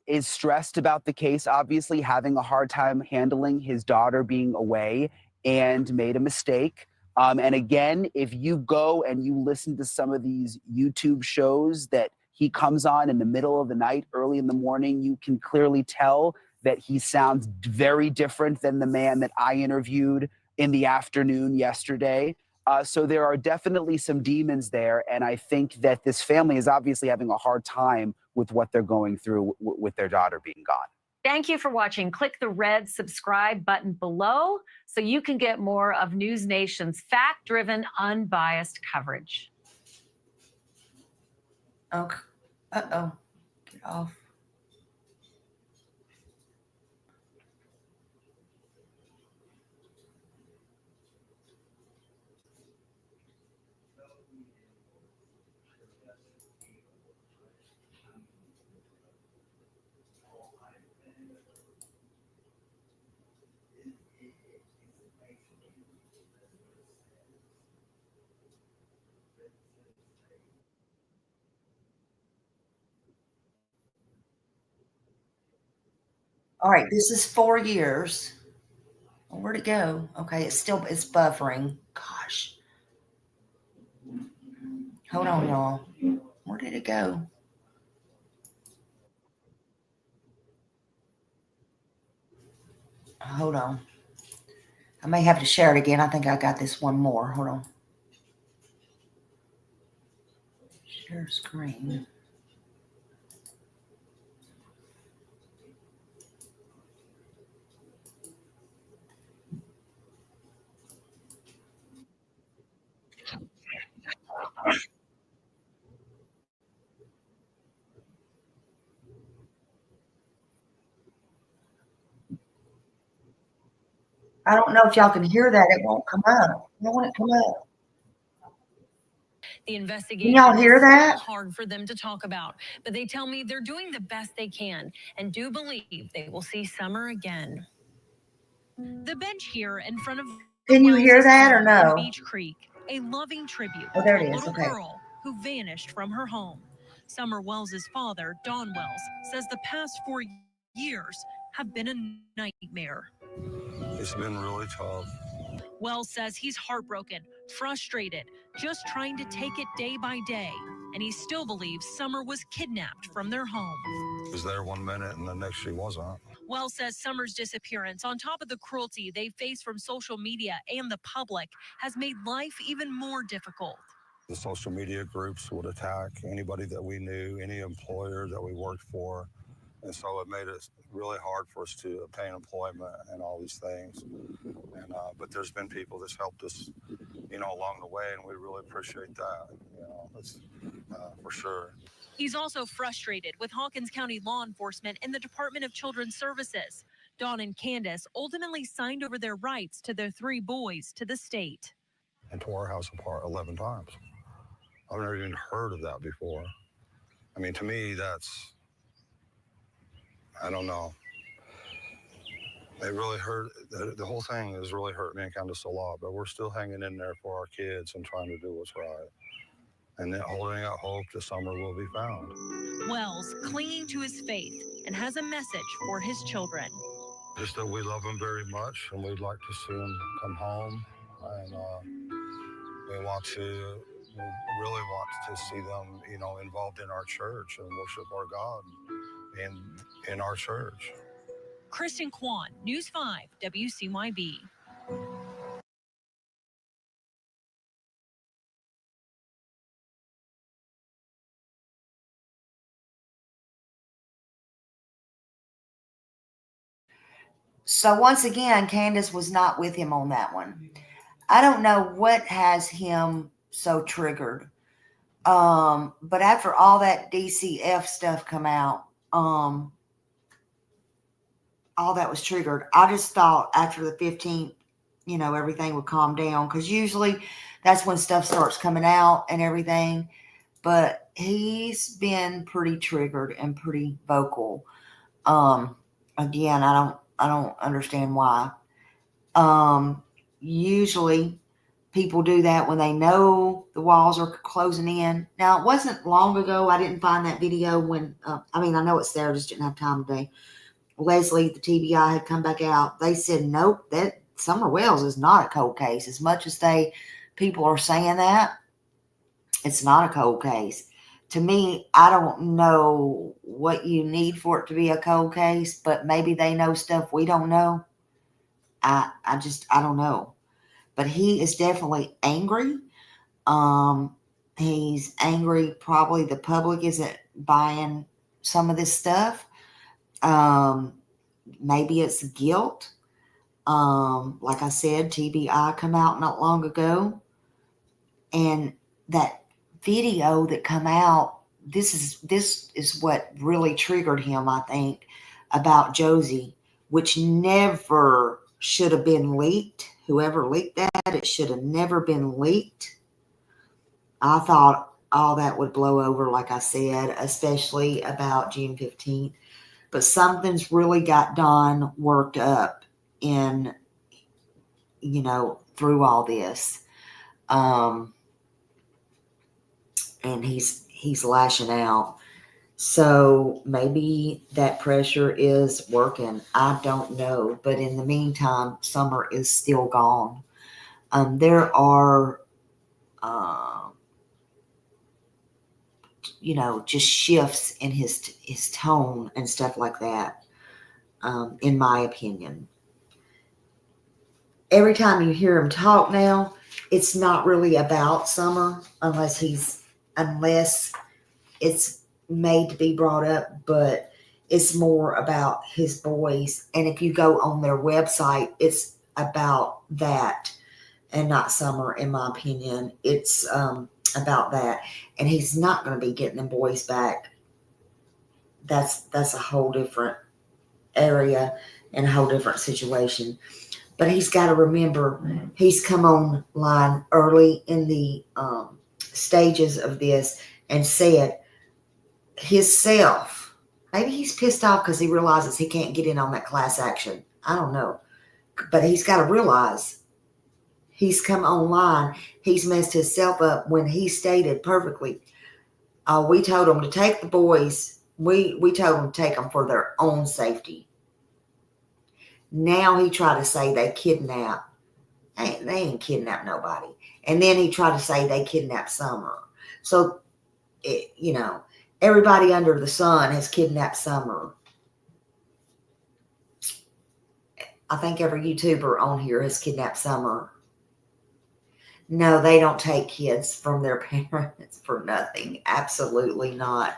is stressed about the case, obviously having a hard time handling his daughter being away, and made a mistake. And again, if you go and you listen to some of these YouTube shows that he comes on in the middle of the night, early in the morning, you can clearly tell that he sounds very different than the man that I interviewed in the afternoon yesterday. So there are definitely some demons there. And I think that this family is obviously having a hard time with what they're going through with their daughter being gone. Thank you for watching. Click the red subscribe button below so you can get more of News Nation's fact-driven, unbiased coverage. Okay. Uh-oh. Get off. All right, this is 4 years. Where'd it go? Okay, it's buffering. Gosh. Hold on, y'all. Where did it go? Hold on. I may have to share it again. I think I got this one more. Hold on. Share screen. I don't know if y'all can hear that. It won't come up. I don't want it to come up. The investigation Can y'all hear that? is hard for them to talk about, but they tell me they're doing the best they can and do believe they will see Summer again. The bench here in front of Can you hear that or in no? Beach Creek, a loving tribute Oh, there to it a is. little Okay. girl who vanished from her home. Summer Wells' father, Don Wells, says the past 4 years have been a nightmare. It's been really tough. Wells says he's heartbroken, frustrated, just trying to take it day by day, and he still believes Summer was kidnapped from their home. She was there 1 minute and the next she wasn't. Wells says Summer's disappearance, on top of the cruelty they face from social media and the public, has made life even more difficult. The social media groups would attack anybody that we knew, any employer that we worked for. And so it made it really hard for us to obtain employment and all these things. And but there's been people that's helped us, along the way, and we really appreciate that. That's for sure. He's also frustrated with Hawkins County law enforcement and the Department of Children's Services. Dawn and Candace ultimately signed over their rights to their 3 boys to the state. And tore our house apart 11 times. I've never even heard of that before. I mean, to me, that's, I don't know. It really hurt. The whole thing has really hurt me and Candace a lot, but we're still hanging in there for our kids and trying to do what's right. And then holding out hope that Summer will be found. Wells clinging to his faith and has a message for his children. Just that we love them very much and we'd like to see them come home. And we really want to see them, involved in our church and worship our God in our church. Kristen Kwan, News 5, WCYB. So once again, Candace was not with him on that one. I don't know what has him so triggered. But after all that DCF stuff come out, all that was triggered. I just thought after the 15th, everything would calm down, because usually that's when stuff starts coming out and everything. But he's been pretty triggered and pretty vocal. Again, I don't understand why. Usually people do that when they know the walls are closing in. Now, it wasn't long ago. I didn't find that video when, I know it's there. I just didn't have time today. Leslie, the TBI, had come back out. They said, nope, that Summer Wells is not a cold case. As much as people are saying that, it's not a cold case. To me, I don't know what you need for it to be a cold case, but maybe they know stuff we don't know. I don't know. But he is definitely angry. He's angry. Probably the public isn't buying some of this stuff. Maybe it's guilt. Like I said, TBI come out not long ago. And that video that come out, this is what really triggered him, I think, about Josie, which never should have been leaked. Whoever leaked that, it should have never been leaked. I thought all that would blow over, like I said, especially about June 15th. But something's really got Don worked up in, through all this. And he's lashing out. So maybe that pressure is working. I don't know. But in the meantime, Summer is still gone. There are, just shifts in his tone and stuff like that, in my opinion. Every time you hear him talk now, it's not really about Summer unless it's made to be brought up, but it's more about his boys. And if you go on their website, it's about that and not Summer, in my opinion. It's about that. And he's not going to be getting them boys back. That's a whole different area and a whole different situation. But he's got to remember, he's come online early in the stages of this and said himself, maybe he's pissed off because he realizes he can't get in on that class action. I don't know. But he's got to realize he's come online. He's messed himself up when he stated perfectly. We told him to take the boys. We told him to take them for their own safety. Now he tried to say they kidnapped. They ain't kidnapped nobody. And then he tried to say they kidnapped Summer. So, everybody under the sun has kidnapped Summer. I think every YouTuber on here has kidnapped Summer. No, they don't take kids from their parents for nothing. Absolutely not.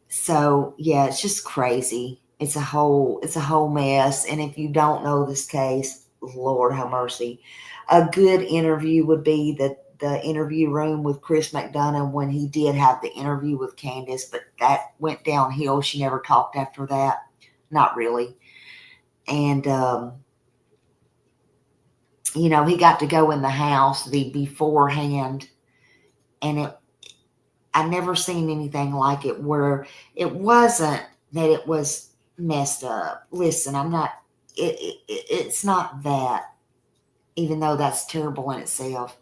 So yeah, it's just crazy. It's a whole mess. And if you don't know this case, Lord have mercy. A good interview would be the interview room with Chris McDonough when he did have the interview with Candace, but that went downhill. She never talked after that. Not really. And, he got to go in the house the beforehand, and I never seen anything like it where it wasn't that it was messed up. Listen, it's not that, even though that's terrible in itself.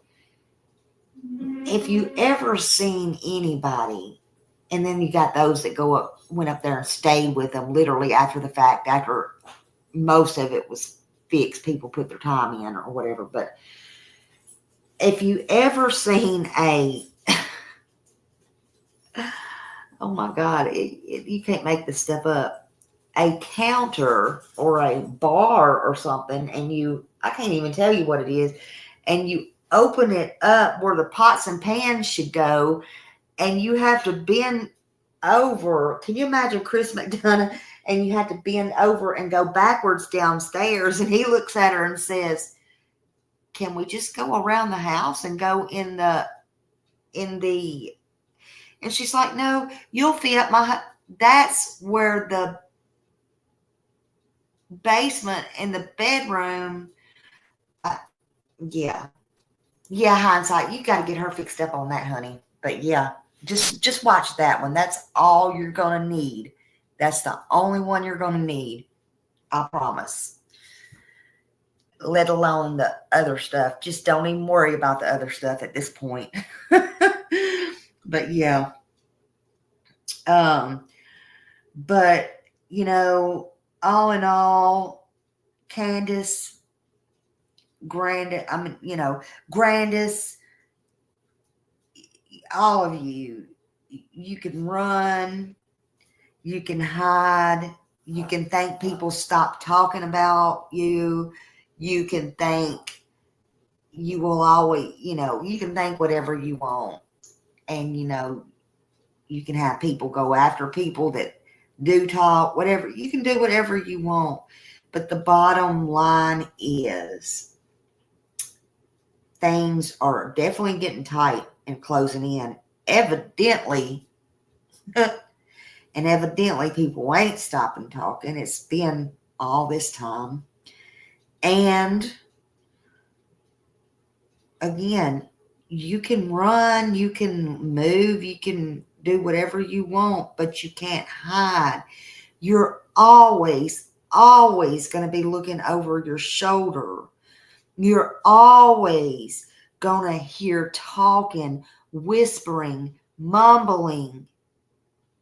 If you ever seen anybody, and then you got those that went up there and stayed with them literally after the fact, after most of it was fixed, people put their time in or whatever. But if you ever seen oh my God, you can't make this stuff up, a counter or a bar or something, and I can't even tell you what it is, and you open it up where the pots and pans should go, and you have to bend over. Can you imagine Chris McDonough? And you have to bend over and go backwards downstairs, and he looks at her and says, "Can we just go around the house and go in the?" And she's like, "No, you'll fit up my." That's where the basement and the bedroom. Yeah, hindsight. You got to get her fixed up on that, honey. But yeah, just watch that one. That's all you're gonna need. That's the only one you're gonna need. I promise. Let alone the other stuff. Just don't even worry about the other stuff at this point. But yeah. But all in all, Candace, Grandis, all of you can run, you can hide, you can think people stop talking about you, you can think you will always, you can think whatever you want, and you can have people go after people that do talk, whatever. You can do whatever you want. But the bottom line is things are definitely getting tight and closing in. Evidently, people ain't stopping talking. It's been all this time. And again, you can run, you can move, you can do whatever you want, but you can't hide. You're always going to be looking over your shoulder. You're always going to hear talking, whispering, mumbling.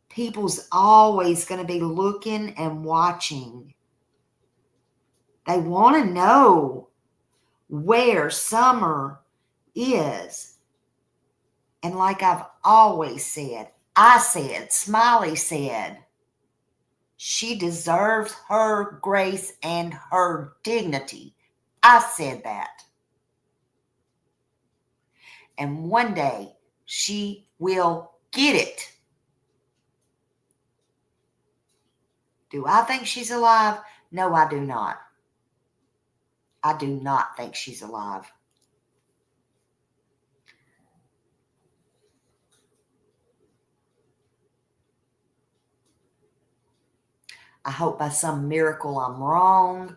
People's always going to be looking and watching. They want to know where Summer is. And like I've always said, Smiley said, she deserves her grace and her dignity. I said that. And one day she will get it. Do I think she's alive? No, I do not. I do not think she's alive. I hope by some miracle I'm wrong.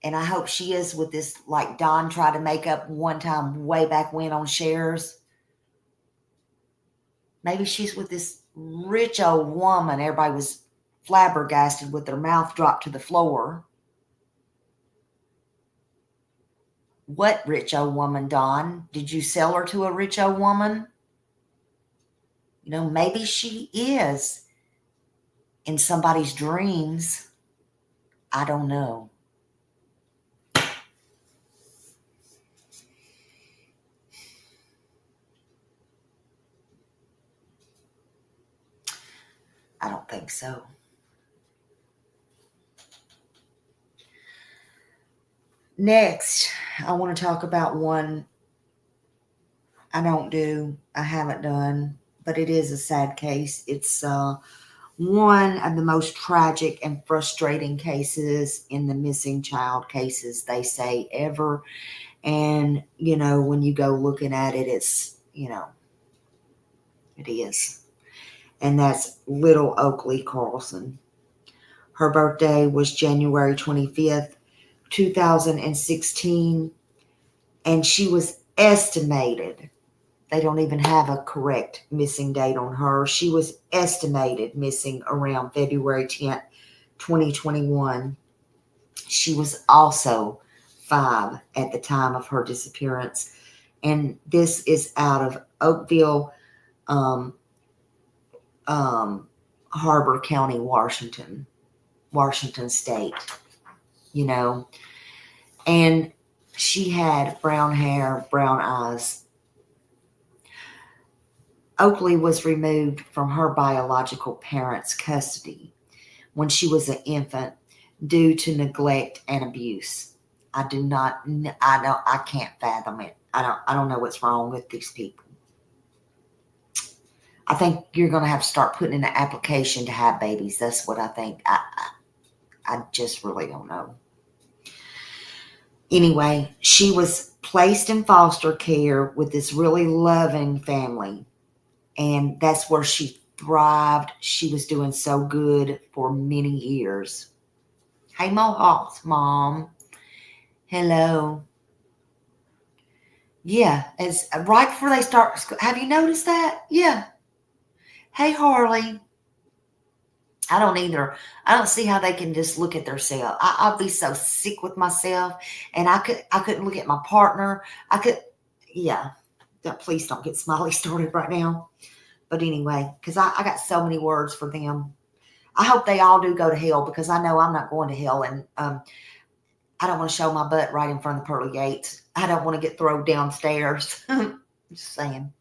And I hope she is with this, like Don tried to make up one time way back when on shares. Maybe she's with this rich old woman. Everybody was flabbergasted with their mouth dropped to the floor. What rich old woman, Dawn? Did you sell her to a rich old woman? You know, maybe she is in somebody's dreams. I don't know. I don't think so. Next, I want to talk about one I haven't done, but it is a sad case. It's one of the most tragic and frustrating cases in the missing child cases, they say, ever. And, you know, when you go looking at it, it's, you know, it is. And that's little Oakley Carlson. Her birthday was January 25th, 2016, and she was estimated. They don't even have a correct missing date on her. She was estimated missing around February 10th, 2021. She was also 5 at the time of her disappearance. And this is out of Oakville, Harbor County, Washington State, you know. And she had brown hair, brown eyes. Oakley was removed from her biological parents' custody when she was an infant due to neglect and abuse. I can't fathom it. I don't know what's wrong with these people. I think you're going to have to start putting in an application to have babies. That's what I think. I just really don't know. Anyway, she was placed in foster care with this really loving family. And that's where she thrived. She was doing so good for many years. Hey, Mohawks, Mom. Hello. Yeah, it's right before they start school. Have you noticed that? Yeah. Hey, Harley. I don't either. I don't see how they can just look at themselves. I'll be so sick with myself, and I couldn't look at my partner. Yeah. Please don't get Smiley started right now. But anyway, because I got so many words for them. I hope they all do go to hell, because I know I'm not going to hell, and I don't want to show my butt right in front of the pearly gates. I don't want to get thrown downstairs. Just saying.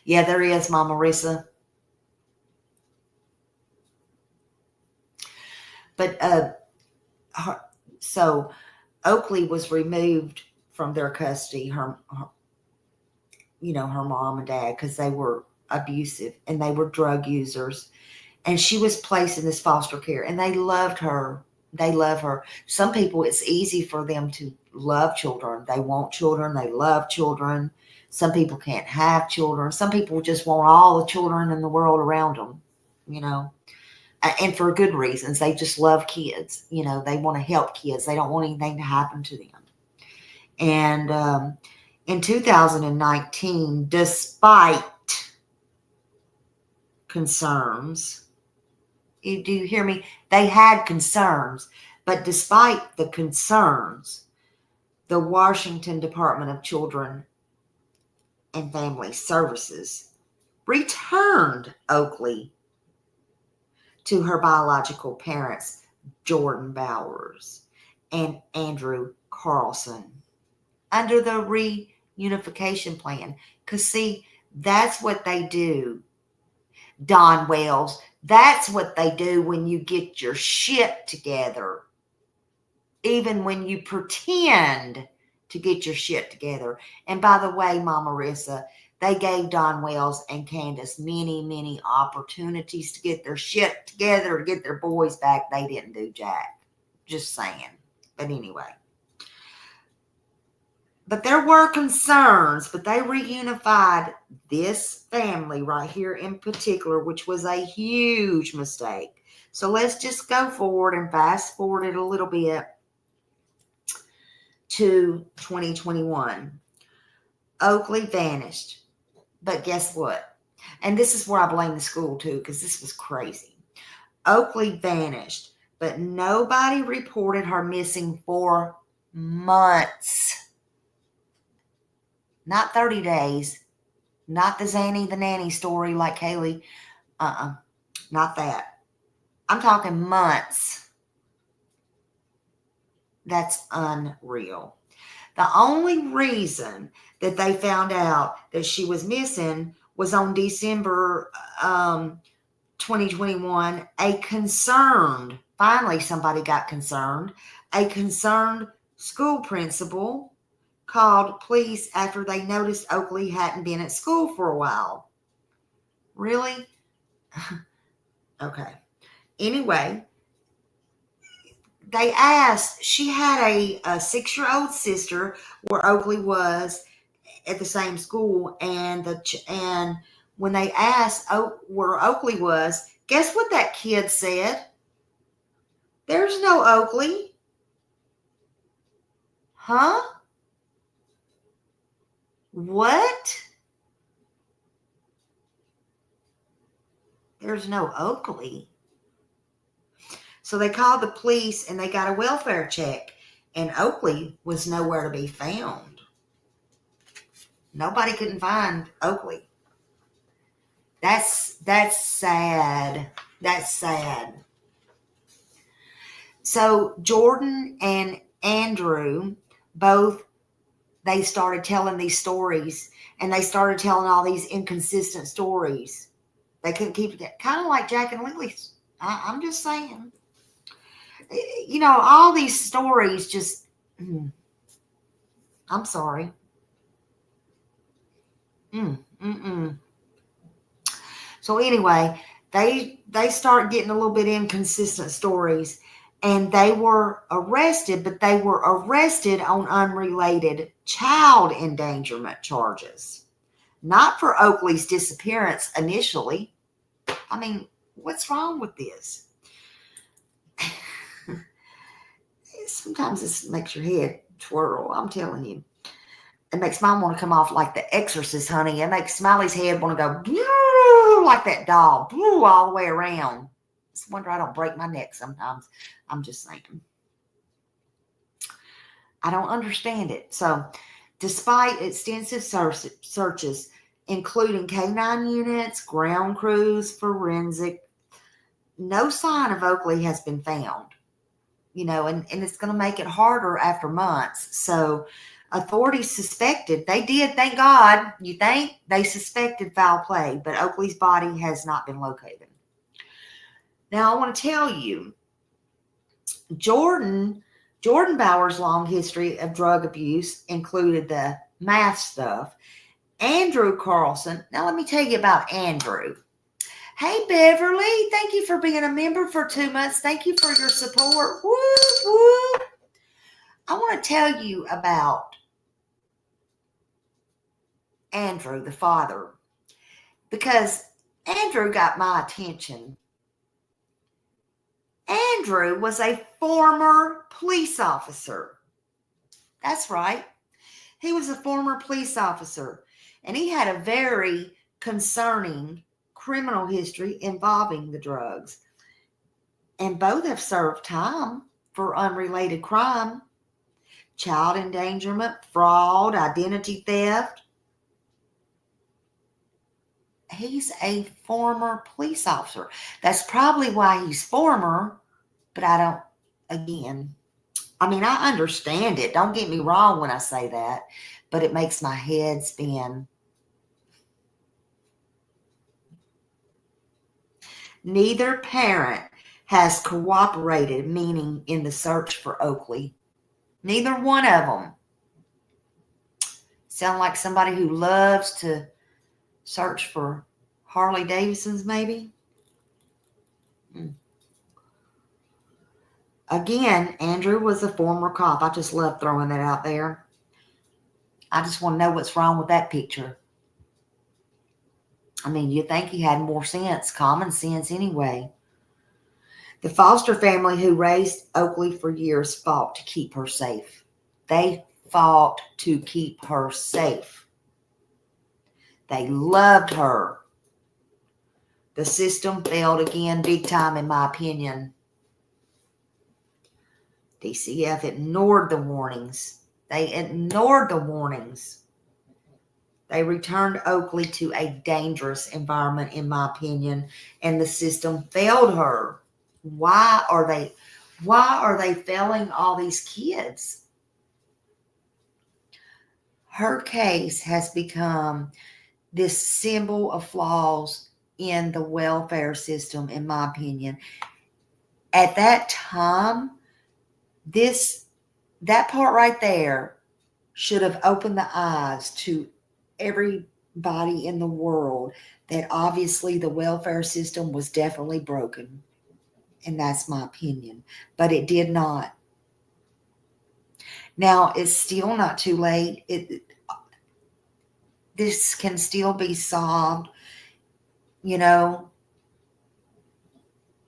Yeah, there is, Mama Marissa. But so Oakley was removed from their custody, her mom and dad, because they were abusive and they were drug users. And she was placed in this foster care, and they loved her. They love her. Some people, it's easy for them to love children. They want children. They love children. Some people can't have children. Some people just want all the children in the world around them, you know. And for good reasons. They just love kids. You know, they want to help kids. They don't want anything to happen to them. And in 2019, despite concerns, do you hear me? They had concerns. But despite the concerns, the Washington Department of Children and Family Services returned Oakley to her biological parents, Jordan Bowers and Andrew Carlson, under the reunification plan. Because, see, that's what they do, Don Wells. That's what they do when you get your shit together. Even when you pretend to get your shit together. And by the way, Mama Marissa, they gave Don Wells and Candace many, many opportunities to get their shit together, to get their boys back. They didn't do jack. Just saying. But anyway. But there were concerns, but they reunified this family right here in particular, which was a huge mistake. So let's just go forward and fast forward it a little bit to 2021. Oakley vanished. But guess what? And this is where I blame the school too, because this was crazy. Oakley vanished, but nobody reported her missing for months. Not 30 days. Not the Zanny the Nanny story like Kaylee. Not that. I'm talking months. That's unreal. The only reason that they found out that she was missing was on December 2021. Finally somebody got concerned. A concerned school principal called police after they noticed Oakley hadn't been at school for a while. Really? Okay. Anyway, they asked, she had a 6-year-old sister where Oakley was at the same school, and when they asked where Oakley was, guess what that kid said? There's no Oakley. Huh? What? There's no Oakley. So they called the police and they got a welfare check, and Oakley was nowhere to be found. Nobody couldn't find Oakley. That's sad. That's sad. So Jordan and Andrew both, they started telling these stories, and they started telling all these inconsistent stories. They couldn't keep it, kind of like Jack and Lily's. I'm just saying. You know, all these stories just, I'm sorry. So anyway, they start getting a little bit inconsistent stories, and they were arrested, but they were arrested on unrelated child endangerment charges. Not for Oakley's disappearance initially. I mean, what's wrong with this? Sometimes this makes your head twirl, I'm telling you. It makes mine want to come off like The Exorcist, honey. It makes Smiley's head want to go like that doll, all the way around. It's a wonder I don't break my neck sometimes. I'm just saying. I don't understand it. So, despite extensive searches, including K-9 units, ground crews, forensic, no sign of Oakley has been found. You know, and it's going to make it harder after months. So authorities suspected, they did, thank God, you think, they suspected foul play, but Oakley's body has not been located. Now, I want to tell you, Jordan Bauer's long history of drug abuse included the math stuff. Andrew Carlson, now let me tell you about Andrew. Hey, Beverly, thank you for being a member for 2 months. Thank you for your support. Woo, woo. I want to tell you about Andrew, the father, because Andrew got my attention. Andrew was a former police officer. That's right. He was a former police officer, and he had a very concerning criminal history involving the drugs. And both have served time for unrelated crime, child endangerment, fraud, identity theft. He's a former police officer. That's probably why he's former, but I mean, I understand it. Don't get me wrong when I say that, but it makes my head spin. Neither parent has cooperated, meaning in the search for Oakley. Neither one of them. Sound like somebody who loves to search for Harley Davidsons, maybe? Again, Andrew was a former cop. I just love throwing that out there. I just want to know what's wrong with that picture. I mean, you'd think he had more sense, common sense anyway. The foster family who raised Oakley for years fought to keep her safe. They fought to keep her safe. They loved her. The system failed again big time, in my opinion. DCF ignored the warnings. They ignored the warnings. They returned Oakley to a dangerous environment, in my opinion, and the system failed her. Why are they failing all these kids? Her case has become this symbol of flaws in the welfare system, in my opinion. At that time, that part right there should have opened the eyes to everybody in the world that obviously the welfare system was definitely broken. And that's my opinion. But it did not. Now, it's still not too late. This can still be solved,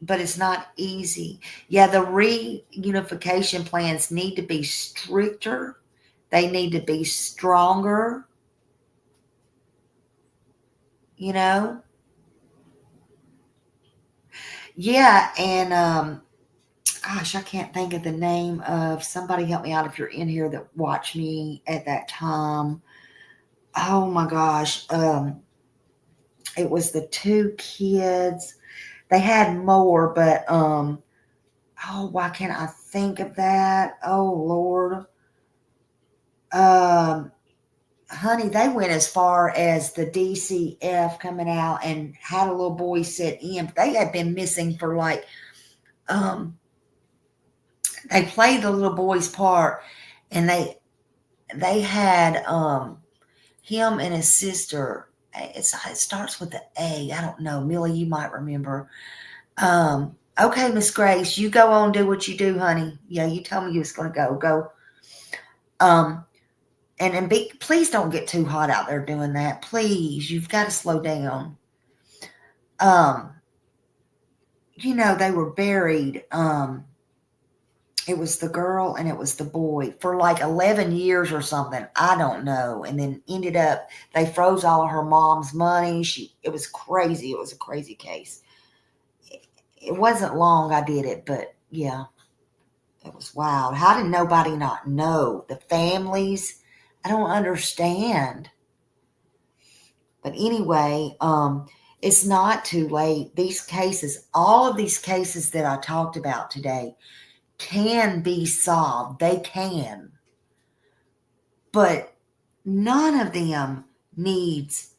but it's not easy. Yeah, the reunification plans need to be stricter. They need to be stronger, Yeah, and gosh, I can't think of the name of somebody. Help me out if you're in here that watched me at that time. Oh my gosh. It was the two kids. They had more, but why can't I think of that? Oh Lord. Honey, they went as far as the DCF coming out and had a little boy sit in. They had been missing for like they played the little boy's part, and they had him and his sister. It starts with the A. I don't know. Millie, you might remember. Okay, Miss Grace, you go on, do what you do, honey. Yeah, you told me you was going to go. And please don't get too hot out there doing that. Please, you've got to slow down. They were buried. It was the girl and it was the boy for like 11 years or something. I don't know. And then ended up, they froze all of her mom's money. It was crazy. It was a crazy case. It wasn't long I did it, but yeah, it was wild. How did nobody not know? The families, I don't understand. But anyway, it's not too late. These cases, all of these cases that I talked about today, can be solved. They can. But none of them needs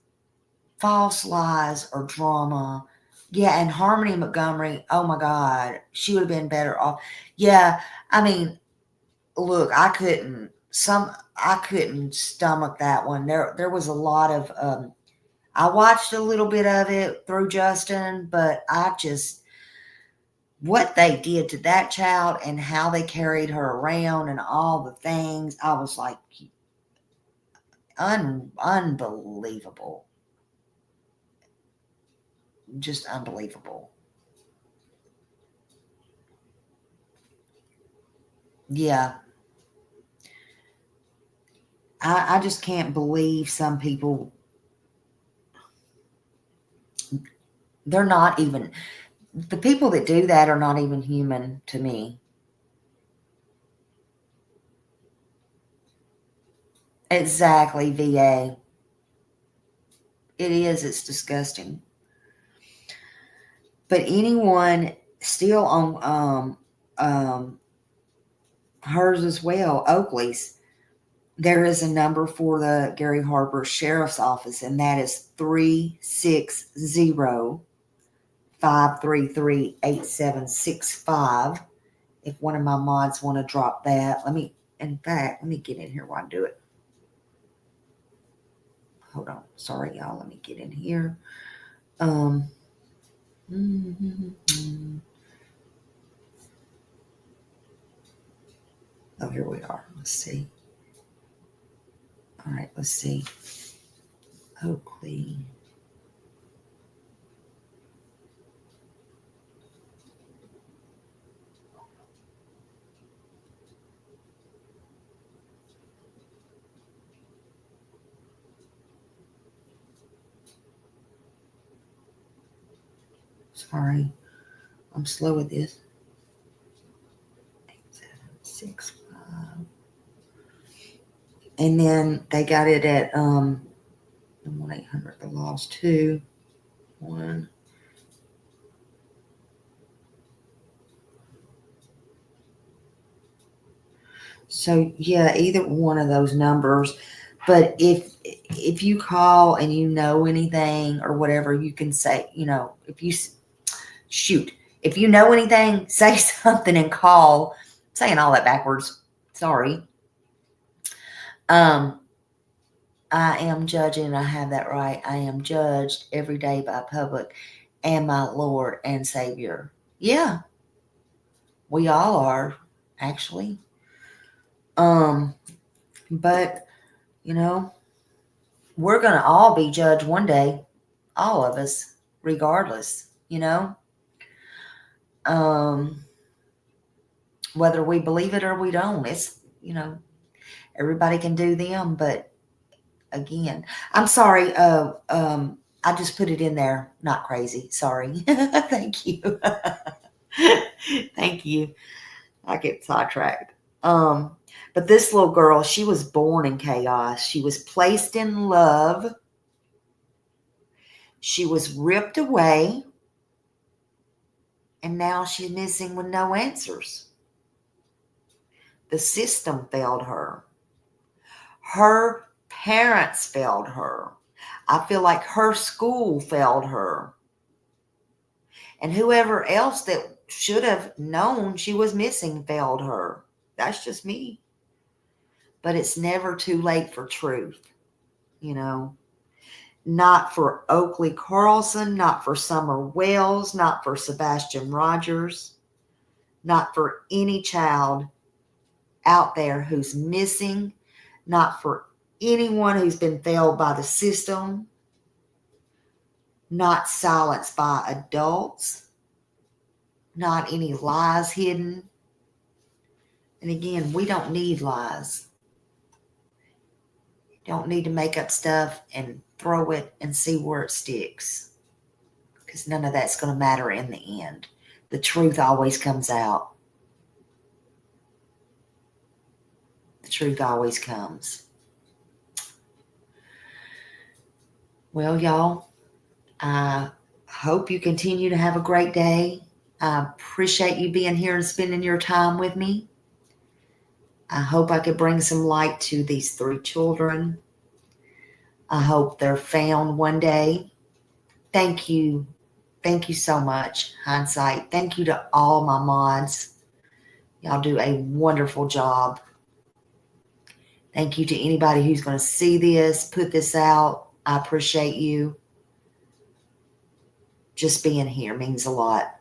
false lies or drama. Yeah, and Harmony Montgomery, oh my God, she would have been better off. Yeah, I mean, look, I couldn't stomach that one. There was a lot of I watched a little bit of it through Justin, but what they did to that child and how they carried her around and all the things, I was like, unbelievable. Just unbelievable. Yeah. I just can't believe some people, they're not even, the people that do that are not even human to me. Exactly, VA. It is. It's disgusting. But anyone still on hers as well, Oakley's, there is a number for the Gary Harbor Sheriff's Office, and that is 360-533-8765. If one of my mods want to drop that, let me get in here while I do it. Hold on. Sorry, y'all. Let me get in here. Oh, here we are. Let's see. All right, let's see. Oakley. Sorry, I'm slow with this. 8,765. And then they got it at 1-800 the lost 2 1. So yeah, either one of those numbers. But if you call and you know anything or whatever, you can say, if you if you know anything, say something and call. I'm saying all that backwards. Sorry. I am judging. I have that right. I am judged every day by public and my Lord and Savior. Yeah, we all are, actually. But we're going to all be judged one day, all of us, regardless, whether we believe it or we don't. It's, everybody can do them, but again, I'm sorry. I just put it in there. Not crazy. Sorry. Thank you. Thank you. I get sidetracked. But this little girl, she was born in chaos. She was placed in love. She was ripped away. And now she's missing with no answers. The system failed her. Her parents failed her. I feel like her school failed her. And whoever else that should have known she was missing failed her. That's just me. But it's never too late for truth, Not for Oakley Carlson, not for Summer Wells, not for Sebastian Rogers, not for any child out there who's missing, not for anyone who's been failed by the system, not silenced by adults, not any lies hidden. And again, we don't need lies. Don't need to make up stuff and throw it and see where it sticks. Because none of that's going to matter in the end. The truth always comes out. The truth always comes. Well, y'all, I hope you continue to have a great day. I appreciate you being here and spending your time with me. I hope I could bring some light to these 3 children. I hope they're found one day. Thank you. Thank you so much, Hindsight. Thank you to all my mods. Y'all do a wonderful job. Thank you to anybody who's going to see this, put this out. I appreciate you. Just being here means a lot.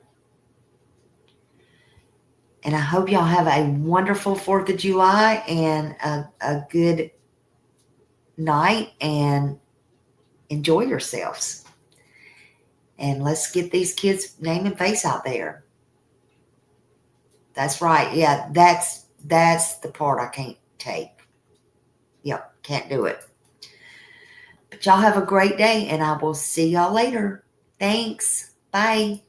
And I hope y'all have a wonderful 4th of July and a good night and enjoy yourselves. And let's get these kids' name and face out there. That's right. Yeah, that's the part I can't take. Yep, can't do it. But y'all have a great day, and I will see y'all later. Thanks. Bye.